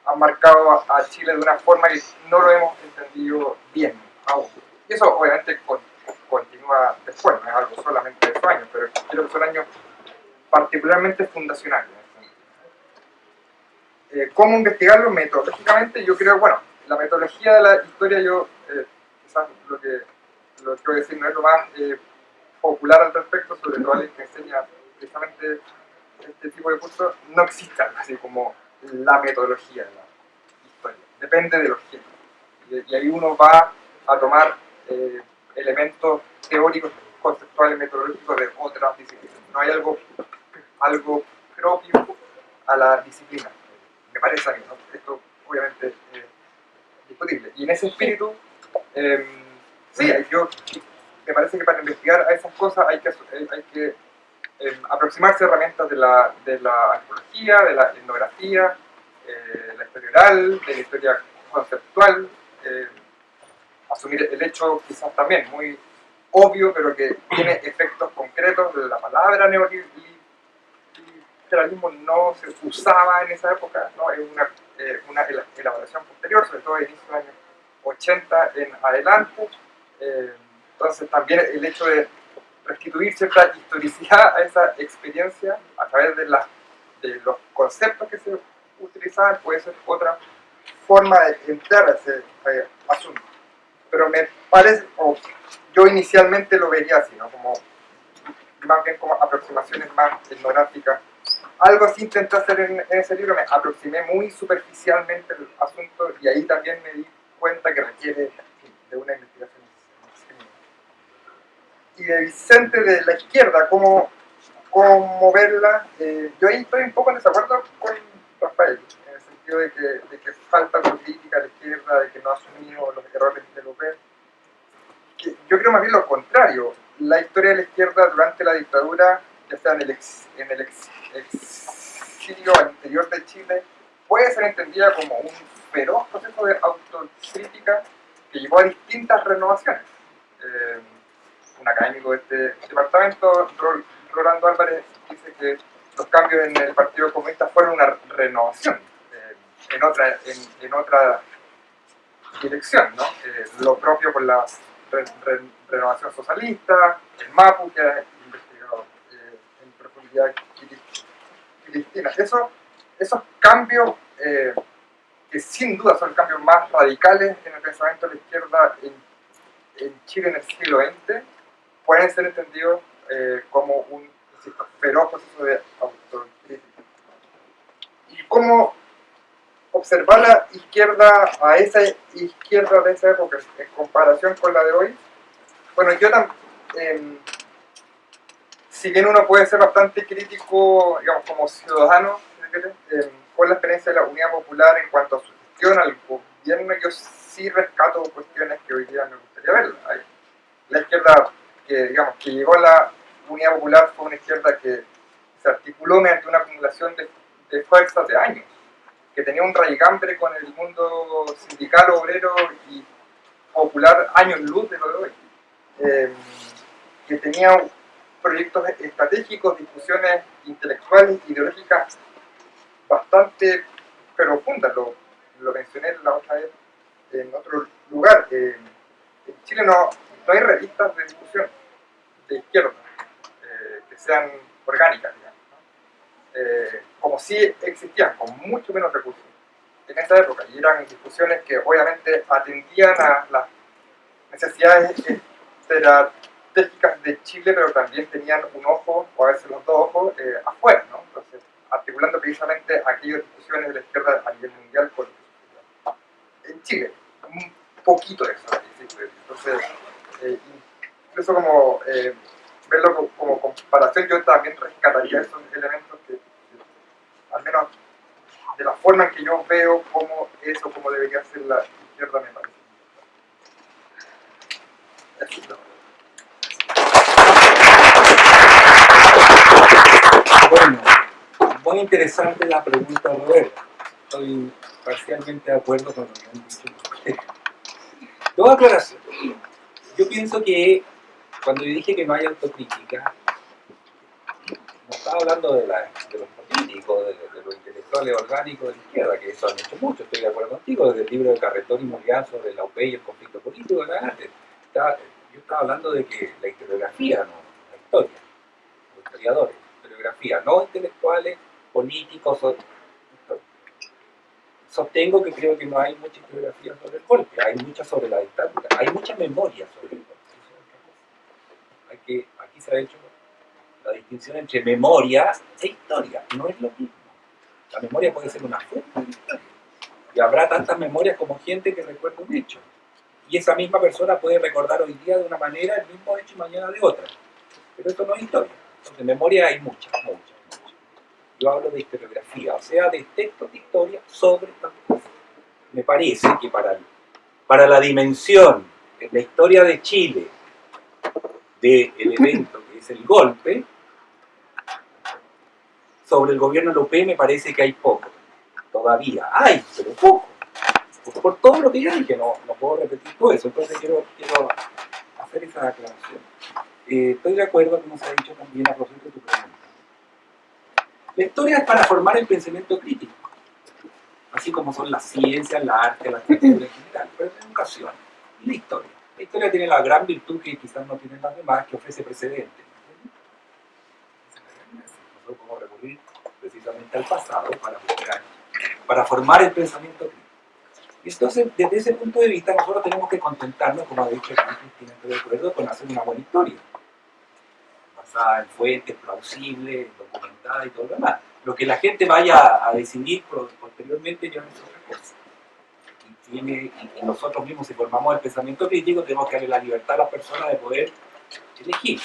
han marcado a Chile de una forma que no lo hemos entendido bien aún. Y eso obviamente continúa después, no es algo solamente de esos años, pero creo que son años particularmente fundacionales. ¿Cómo investigarlo metodológicamente? Yo creo, bueno, la metodología de la historia, yo quizás lo que voy a decir no es lo más popular al respecto, sobre todo alguien que enseña precisamente este tipo de cursos, no existe algo así como la metodología de la historia, depende de los géneros. Y ahí uno va a tomar elementos teóricos, conceptuales, metodológicos de otras disciplinas. No hay algo propio a la disciplina, me parece a mí, ¿no? Esto obviamente es discutible. Y en ese espíritu, sí, me parece que para investigar a esas cosas hay que aproximarse a herramientas de la arqueología, de la etnografía, la historia oral, de la historia conceptual, asumir el hecho quizás también muy obvio, pero que tiene efectos concretos. La palabra neoliberalismo no se usaba en esa época, ¿no? Es una elaboración posterior, sobre todo a inicios de los años 80 en adelante. Entonces también el hecho de restituir cierta historicidad a esa experiencia a través de los conceptos que se utilizaban puede ser otra forma de entrar a ese asunto. Pero me parece, o yo inicialmente lo vería así, ¿no? Como más bien como aproximaciones más etnográficas. Algo así intenté hacer en ese libro, me aproximé muy superficialmente al asunto y ahí también me di cuenta que requiere de una investigación. Y de Vicente de la izquierda, cómo verla, yo ahí estoy un poco en desacuerdo con Rafael, en el sentido de que falta autocrítica a la izquierda, de que no ha asumido los errores de López. Yo creo más bien lo contrario. La historia de la izquierda durante la dictadura, ya sea en el exilio al interior de Chile, puede ser entendida como un feroz proceso de autocrítica que llevó a distintas renovaciones. Un académico de este departamento, Rolando Álvarez, dice que los cambios en el Partido Comunista fueron una renovación en otra dirección, ¿no? Lo propio con la renovación socialista, el MAPU, que ha investigado en profundidad Cristina. Esos cambios que que sin duda son los cambios más radicales en el pensamiento de la izquierda en Chile en el siglo XX, pueden ser entendidos como un, insisto, feroz proceso de autocrítica. Y cómo observar la izquierda, a esa izquierda de esa época en comparación con la de hoy. Bueno, yo también, si bien uno puede ser bastante crítico, digamos, como ciudadano, con la experiencia de la Unidad Popular en cuanto a su gestión al gobierno, yo sí rescato cuestiones que hoy día me gustaría ver. La izquierda digamos, que llegó a la Unidad Popular fue una izquierda que se articuló mediante una acumulación de fuerzas de años, que tenía un raigambre con el mundo sindical, obrero y popular años luz de lo de hoy, que tenía proyectos estratégicos, discusiones intelectuales, ideológicas bastante profundas, lo mencioné la otra vez en otro lugar. En Chile no hay revistas de discusión de izquierda que sean orgánicas, digamos, ¿no? Como si existían, con mucho menos recursos en esa época, y eran discusiones que obviamente atendían a las necesidades estratégicas de Chile, pero también tenían un ojo, o a veces los dos ojos, afuera, ¿no? Entonces, articulando precisamente aquellas discusiones de la izquierda a nivel mundial con en Chile, un poquito de eso, entonces, incluso como verlo como comparación, yo también rescataría esos elementos que al menos de la forma en que yo veo cómo es o cómo debería ser la izquierda, me parece. Eso. Bueno, muy interesante la pregunta, Roberto. Estoy parcialmente de acuerdo con lo que han dicho. Dos aclaraciones. Yo pienso que cuando yo dije que no hay autocrítica, no estaba hablando de los políticos, de los intelectuales orgánicos de la izquierda, que eso han hecho mucho, estoy de acuerdo contigo, desde el libro de Carretón y Morián sobre la UP y el conflicto político de la arte. Yo estaba hablando de que la historiografía, no la historia, los historiadores, historiografía, no intelectuales, políticos, sostengo que creo que no hay mucha historiografía sobre el golpe, hay mucha sobre la dictadura, hay mucha memoria sobre el golpe. Aquí se ha hecho la distinción entre memoria e historia, no es lo mismo. La memoria puede ser una fuente de historia, y habrá tantas memorias como gente que recuerda un hecho, y esa misma persona puede recordar hoy día de una manera el mismo hecho y mañana de otra, pero esto no es historia. Entonces, memoria hay muchas. Yo hablo de historiografía, o sea, de textos de historia sobre estas cosas. Me parece que para la dimensión en la historia de Chile del evento que es el golpe, sobre el gobierno de la UP me parece que hay poco. Todavía hay, pero poco. Por todo lo que ya dije, no puedo repetir todo eso, entonces quiero hacer esa aclaración. Estoy de acuerdo, como se ha dicho también a propósito de tu pregunta. La historia es para formar el pensamiento crítico, así como son las ciencias, la arte, la cultura en general, pero la educación y la historia. La historia tiene la gran virtud que quizás no tienen las demás, que ofrece precedentes. Nosotros podemos recurrir precisamente al pasado para formar el pensamiento crítico. Y entonces, desde ese punto de vista, nosotros tenemos que contentarnos, como ha dicho Cristina, estoy de acuerdo, con hacer una buena historia, basada en fuentes plausibles, documentadas y todo lo demás. Lo que la gente vaya a decidir posteriormente ya no es otra cosa. Y nosotros mismos, si formamos el pensamiento crítico, tenemos que darle la libertad a las personas de poder elegir.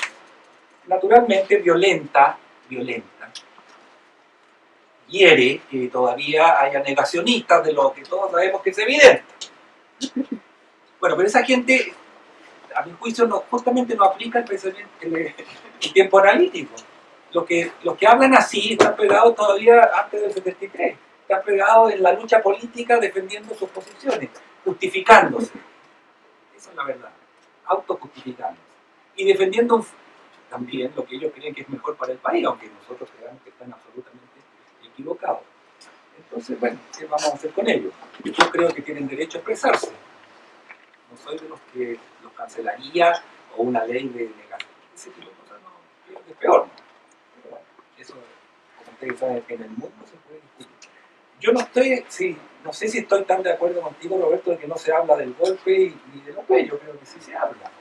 Naturalmente, violenta, hiere que todavía haya negacionistas de lo que todos sabemos que es evidente. Bueno, pero esa gente, a mi juicio, justamente no aplica el pensamiento, el tiempo analítico. Los que hablan así están pegados todavía antes del 73. Están pegados en la lucha política defendiendo sus posiciones, justificándose. Esa es la verdad. Autojustificándose. Y defendiendo también lo que ellos creen que es mejor para el país, aunque nosotros creamos que están absolutamente equivocados. Entonces, bueno, ¿qué vamos a hacer con ellos? Yo creo que tienen derecho a expresarse. No soy de los que los cancelaría o una ley de negación. Ese tipo de cosas no, creo que es peor, ¿no? Pero bueno, eso, como ustedes saben, en el mundo se puede discutir. yo no estoy, sí, no sé si estoy tan de acuerdo contigo, Roberto, de que no se habla del golpe y de López. Yo creo que sí se habla.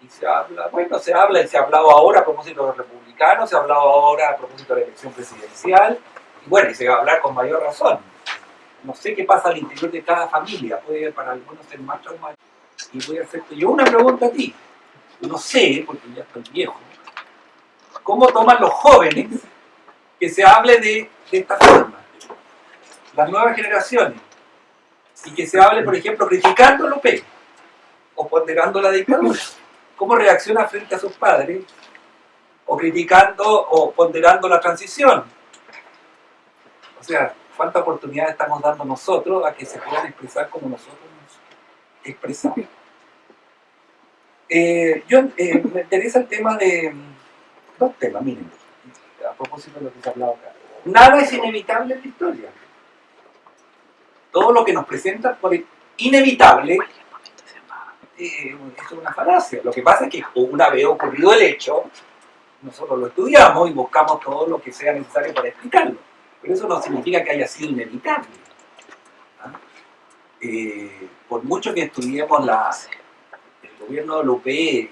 Y se habla, bueno, se habla y se ha hablado ahora a propósito de los republicanos, se ha hablado ahora a propósito de la elección presidencial, y bueno, y se va a hablar con mayor razón. No sé qué pasa al interior de cada familia, puede para algunos ser más traumático. Y voy a hacerte yo una pregunta a ti. No sé, porque ya estoy viejo, ¿cómo toman los jóvenes que se hable de esta forma? Las nuevas generaciones. Y que se hable, por ejemplo, criticando a López o ponderando la dictadura. ¿Cómo reacciona frente a sus padres? O criticando o ponderando la transición. O sea, ¿cuánta oportunidad estamos dando nosotros a que se puedan expresar como nosotros nos expresamos? Me interesa el tema de... Dos temas, miren, a propósito de lo que se ha hablado acá. Nada es inevitable en la historia. Todo lo que nos presenta por inevitable es una falacia. Lo que pasa es que una vez ocurrido el hecho, nosotros lo estudiamos y buscamos todo lo que sea necesario para explicarlo. Pero eso no significa que haya sido inevitable. Por mucho que estudiemos el gobierno de López y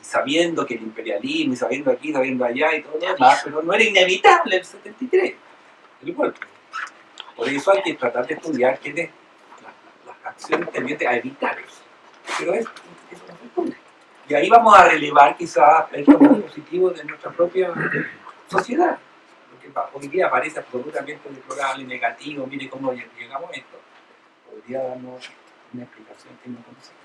sabiendo que el imperialismo, y sabiendo aquí, sabiendo allá y todo lo demás, pero no era inevitable el 73, el golpe. Por eso hay que tratar de estudiar las acciones tendientes a evitar eso. Pero eso no se ocurre. Y ahí vamos a relevar quizás aspectos muy positivos de nuestra propia sociedad. Porque hoy día parece absolutamente deplorable y negativo, mire cómo llegamos a esto. Podría darnos una explicación que no conocemos.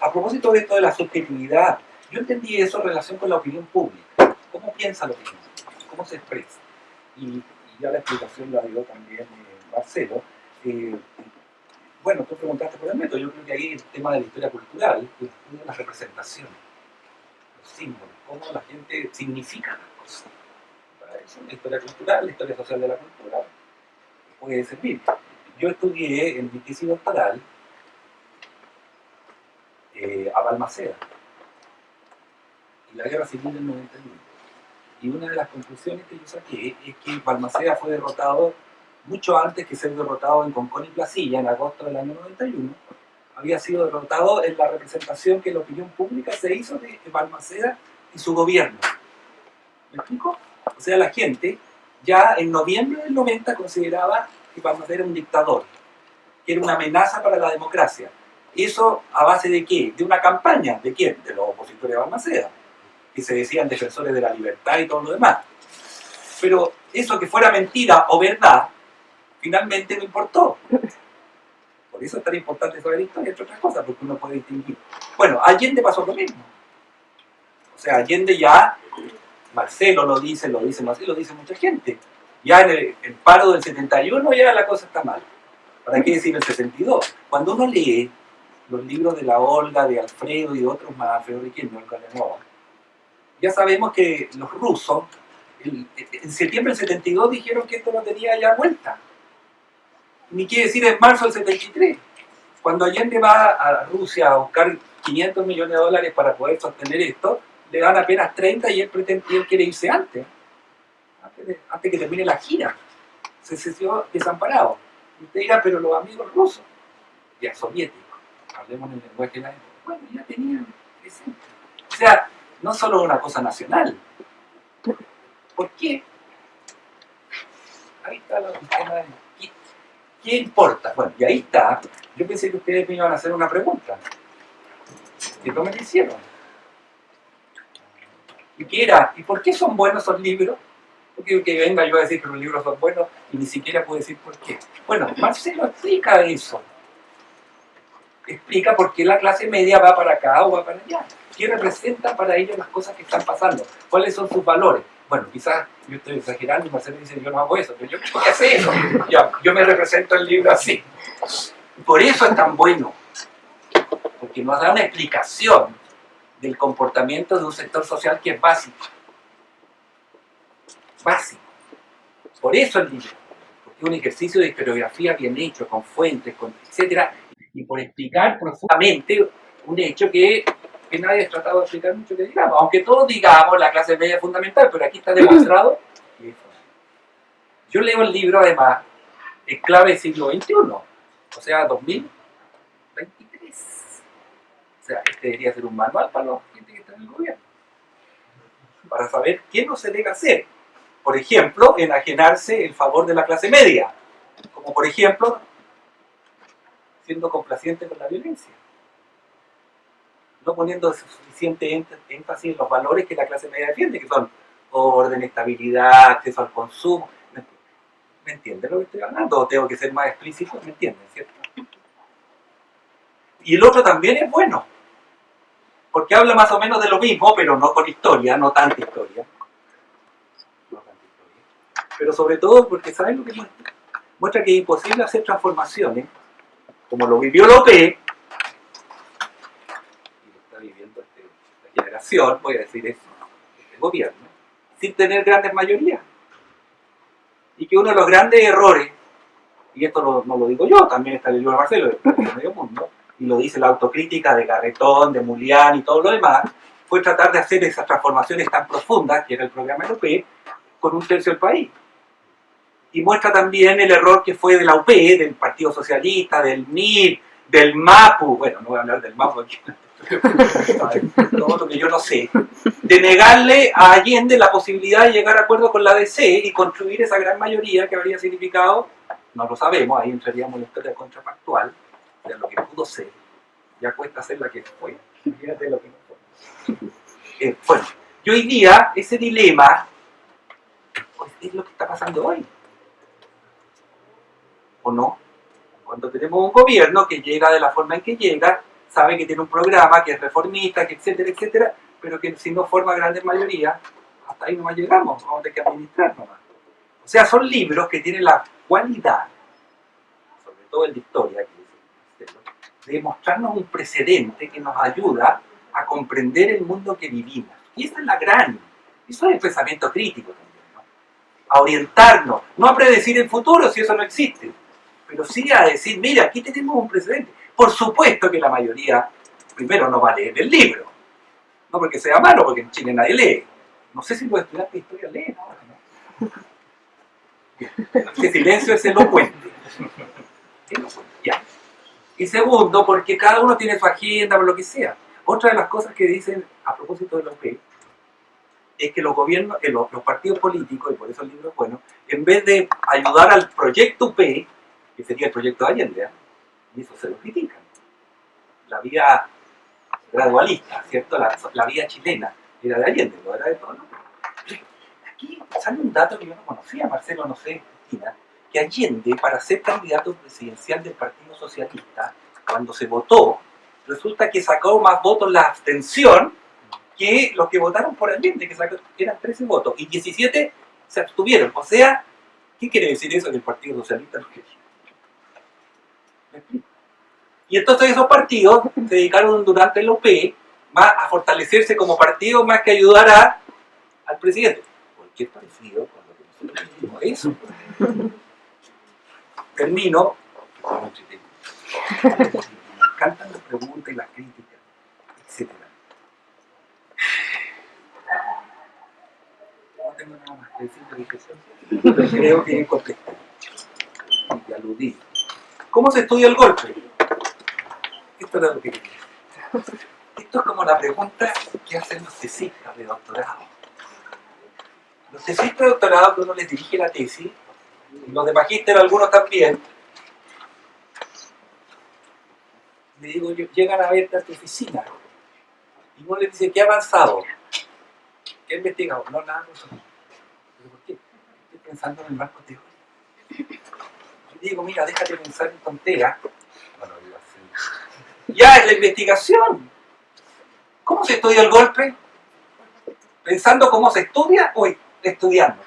A propósito de esto de la subjetividad, yo entendí eso en relación con la opinión pública. ¿Cómo piensa la opinión? ¿Cómo se expresa? Y ya la explicación la dio también Marcelo. Bueno, tú preguntaste por el método. Yo creo que ahí el tema de la historia cultural, que estudia las representaciones, los símbolos, cómo la gente significa las cosas. Para eso, la historia cultural, la historia social de la cultura, puede servir. Yo estudié en mi tesis doctoral a Balmaceda y la guerra civil del 91. Y una de las conclusiones que yo saqué es que Balmaceda fue derrotado mucho antes que ser derrotado en Concón y Placilla, en agosto del año 91. Había sido derrotado en la representación que la opinión pública se hizo de Balmaceda y su gobierno. ¿Me explico? O sea, la gente ya en noviembre del 90 consideraba que Balmaceda era un dictador, que era una amenaza para la democracia. ¿Eso a base de qué? De una campaña. ¿De quién? De los opositores de Balmaceda, que se decían defensores de la libertad y todo lo demás. Pero eso que fuera mentira o verdad, finalmente no importó. Por eso es tan importante saber historia, entre otras cosas, porque uno puede distinguir. Bueno, a Allende pasó lo mismo. O sea, Allende ya, Marcelo lo dice Marcelo, lo dice mucha gente. Ya en el paro del 71 ya la cosa está mal. ¿Para qué decir el 72? Cuando uno lee los libros de la Olga, de Alfredo y de otros más, Alfredo de quién, no, ya sabemos que los rusos, en septiembre del 72 dijeron que esto no tenía ya vuelta. Ni quiere decir en marzo del 73. Cuando Allende va a Rusia a buscar 500 millones de dólares para poder sostener esto, le dan apenas 30 y él quiere irse antes que termine la gira. Se sintió desamparado. Y usted dirá, pero los amigos rusos, ya soviéticos, hablemos en el lenguaje de la época, bueno, ya tenían presente. O sea, no solo una cosa nacional. ¿Por qué? Ahí está el tema de... ¿Qué importa? Bueno, y ahí está. Yo pensé que ustedes me iban a hacer una pregunta. Que no me la hicieron. ¿Y qué era? ¿Y por qué son buenos esos libros? Porque que venga yo a decir que los libros son buenos y ni siquiera puedo decir por qué. Bueno, Marcelo explica eso. Explica por qué la clase media va para acá o va para allá. ¿Qué representan para ellos las cosas que están pasando? ¿Cuáles son sus valores? Bueno, quizás yo estoy exagerando y Marcelo dice, yo no hago eso, pero yo tengo que hacer eso. Yo me represento el libro así. Por eso es tan bueno. Porque nos da una explicación del comportamiento de un sector social que es básico. Básico. Por eso el libro. Porque es un ejercicio de historiografía bien hecho, con fuentes, etcétera, y por explicar profundamente un hecho que nadie ha tratado de explicar mucho que digamos. Aunque todos digamos la clase media es fundamental, pero aquí está demostrado que Yo leo el libro, además, en clave del siglo XXI, o sea, 2023. O sea, este debería ser un manual para la gente que está en el gobierno, para saber qué no se debe hacer. Por ejemplo, enajenarse el favor de la clase media, como por ejemplo, siendo complaciente con la violencia, no poniendo suficiente énfasis en los valores que la clase media defiende, que son orden, estabilidad, acceso al consumo. ¿Me entienden lo que estoy hablando? ¿O tengo que ser más explícito? ¿Me entienden, cierto? Y el otro también es bueno, porque habla más o menos de lo mismo, pero no con historia, no tanta historia. Pero sobre todo porque ¿saben lo que muestra? Muestra que es imposible hacer transformaciones, como lo vivió López, y lo está viviendo esta generación, voy a decir eso, este gobierno, sin tener grandes mayorías. Y que uno de los grandes errores, y esto no lo digo yo, también está el libro de Marcelo, de Medio Mundo, y lo dice la autocrítica de Garretón, de Mulián y todo lo demás, fue tratar de hacer esas transformaciones tan profundas, que era el programa europeo, con un tercio del país. Y muestra también el error que fue de la UP, del Partido Socialista, del MIR, del MAPU, bueno, no voy a hablar del MAPU aquí, todo lo que yo no sé, de negarle a Allende la posibilidad de llegar a acuerdo con la DC y construir esa gran mayoría que habría significado, no lo sabemos, ahí entraríamos en la historia contrafactual, de lo que pudo ser, ya cuesta ser la que fue, fíjate lo que no fue. Bueno, y hoy día ese dilema pues, es lo que está pasando hoy. ¿O no? Cuando tenemos un gobierno que llega de la forma en que llega, sabe que tiene un programa que es reformista, que etcétera, etcétera, pero que si no forma grandes mayorías, hasta ahí nomás llegamos, vamos a tener que administrar nomás. O sea, son libros que tienen la cualidad, sobre todo el de historia, de mostrarnos un precedente que nos ayuda a comprender el mundo que vivimos. Y esa es la gran, eso es el pensamiento crítico también, ¿no? A orientarnos, no a predecir el futuro si eso no existe, pero sí a decir, mira, aquí tenemos un precedente. Por supuesto que la mayoría, primero, no va a leer el libro. No porque sea malo, porque en Chile nadie lee. No sé si los estudiantes de historia leen ahora, ¿no? Este silencio es elocuente. Ya. Y segundo, porque cada uno tiene su agenda, por lo que sea. Otra de las cosas que dicen a propósito de la UP es que los gobiernos, los partidos políticos, y por eso el libro es bueno, en vez de ayudar al proyecto UP, que sería el proyecto de Allende, y eso se lo critican. La vía gradualista, ¿cierto? La vía chilena era de Allende, no era de todo. Aquí sale un dato que yo no conocía, Marcelo, no sé, Cristina, que Allende, para ser candidato presidencial del Partido Socialista, cuando se votó, resulta que sacó más votos la abstención que los que votaron por Allende, que eran 13 votos, y 17 se abstuvieron. O sea, ¿qué quiere decir eso? Que el Partido Socialista no quería. ¿Me explico? Y entonces esos partidos se dedicaron durante el OP más a fortalecerse como partido más que ayudar al presidente. ¿Por qué es parecido con lo que nosotros decimos eso? Termino. Me encantan las preguntas y las críticas, etc. No tengo nada más que decir de educación, pero creo que contesté y aludí. ¿Cómo se estudia el golpe? Esto era lo que quería. Esto es como la pregunta que hacen los tesistas de doctorado. Los tesistas de doctorado que uno les dirige la tesis, y los de magíster algunos también, le digo yo, llegan a ver a tu oficina y uno les dice, ¿qué ha avanzado? ¿Qué ha investigado? No, nada, no. ¿Pero por qué? Estoy pensando en el marco teórico. Yo digo, mira, déjate pensar en tonteras. Bueno, digo así. Ya es la investigación. ¿Cómo se estudia el golpe? ¿Pensando cómo se estudia o estudiando?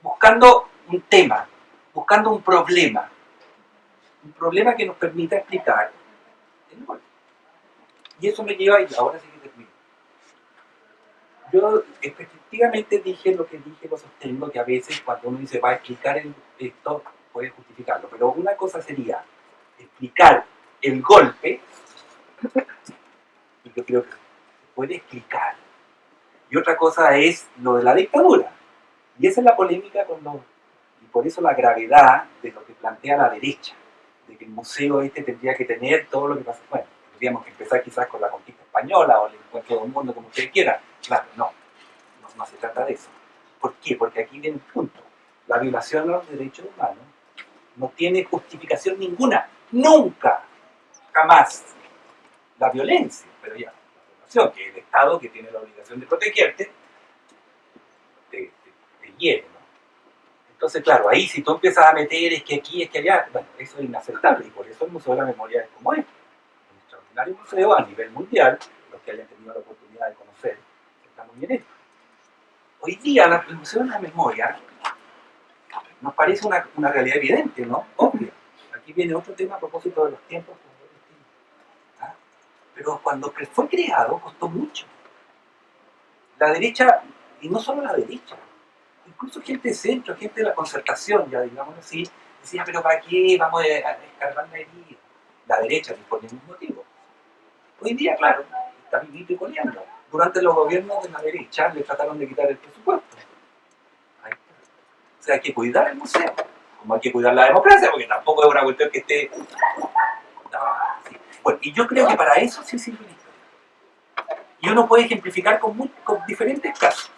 Buscando un tema, buscando un problema que nos permita explicar el golpe. Y eso me lleva, y ahora sí que termino. Yo efectivamente dije lo que dije, lo sostengo, que a veces cuando uno dice va a explicar esto, puede justificarlo, pero una cosa sería explicar el golpe, y yo creo que se puede explicar, y otra cosa es lo de la dictadura, y esa es la polémica con los, y por eso la gravedad de lo que plantea la derecha, de que el museo tendría que tener todo lo que pasa. Bueno, tendríamos que empezar quizás con la conquista española o el encuentro del mundo, como ustedes quieran. Claro, no se trata de eso. ¿Por qué? Porque aquí viene un punto. La violación a los derechos humanos no tiene justificación ninguna, nunca, jamás. La violencia, pero ya, la violación, que el Estado, que tiene la obligación de protegerte, te hiere, ¿no? Entonces, claro, ahí si tú empiezas a meter, es que aquí, es que allá, bueno, eso es inaceptable, y por eso el Museo de la Memoria es como es. Un extraordinario museo a nivel mundial, los que hayan tenido la oportunidad de conocer, está muy bien hecho. Hoy día, el Museo de la Memoria nos parece una realidad evidente, ¿no? Obvia. Aquí viene otro tema a propósito de los tiempos. ¿Ah? Pero cuando fue creado, costó mucho. La derecha, y no solo la derecha, incluso gente de centro, gente de la concertación, ya digamos así, decía, pero ¿para qué vamos a descargar la herida? La derecha, ni por ningún motivo. Hoy día, claro, está vivito y coleando. Durante los gobiernos de la derecha le trataron de quitar el presupuesto. Ahí está. O sea, hay que cuidar el museo, como hay que cuidar la democracia, porque tampoco es una cuestión que esté... Sí. Bueno, y yo creo que para eso sí sirve la historia. Y uno puede ejemplificar con diferentes casos.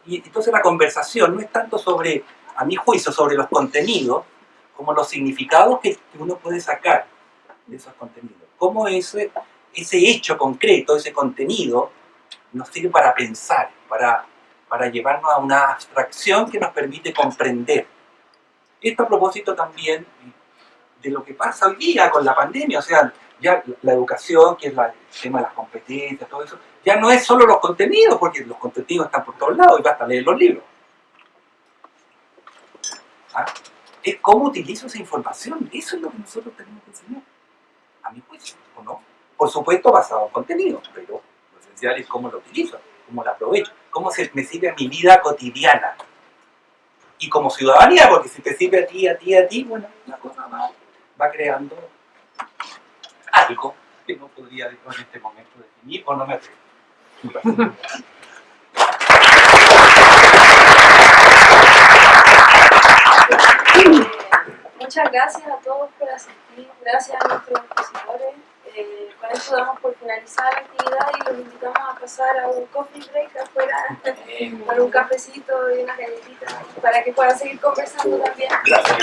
Y entonces la conversación no es tanto sobre, a mi juicio, sobre los contenidos, como los significados que uno puede sacar de esos contenidos. Cómo ese hecho concreto, ese contenido, nos sirve para pensar, para llevarnos a una abstracción que nos permite comprender. Esto a propósito también de lo que pasa hoy día con la pandemia, o sea, ya la educación, que es el tema de las competencias, todo eso, ya no es solo los contenidos, porque los contenidos están por todos lados y basta leer los libros. ¿Ah? Es cómo utilizo esa información, eso es lo que nosotros tenemos que enseñar, a mi juicio, ¿o no? Por supuesto basado en contenido, pero lo esencial es cómo lo utilizo, cómo lo aprovecho, cómo me sirve a mi vida cotidiana. Y como ciudadanía, porque si te sirve a ti, bueno, la cosa va creando algo que no podría en este momento definir o no me atrevo. Muchas gracias a todos por asistir, gracias a nuestros expositores. Con esto damos por finalizada la actividad y los invitamos a pasar a un coffee break afuera con un cafecito y unas galletitas para que puedan seguir conversando también. Gracias.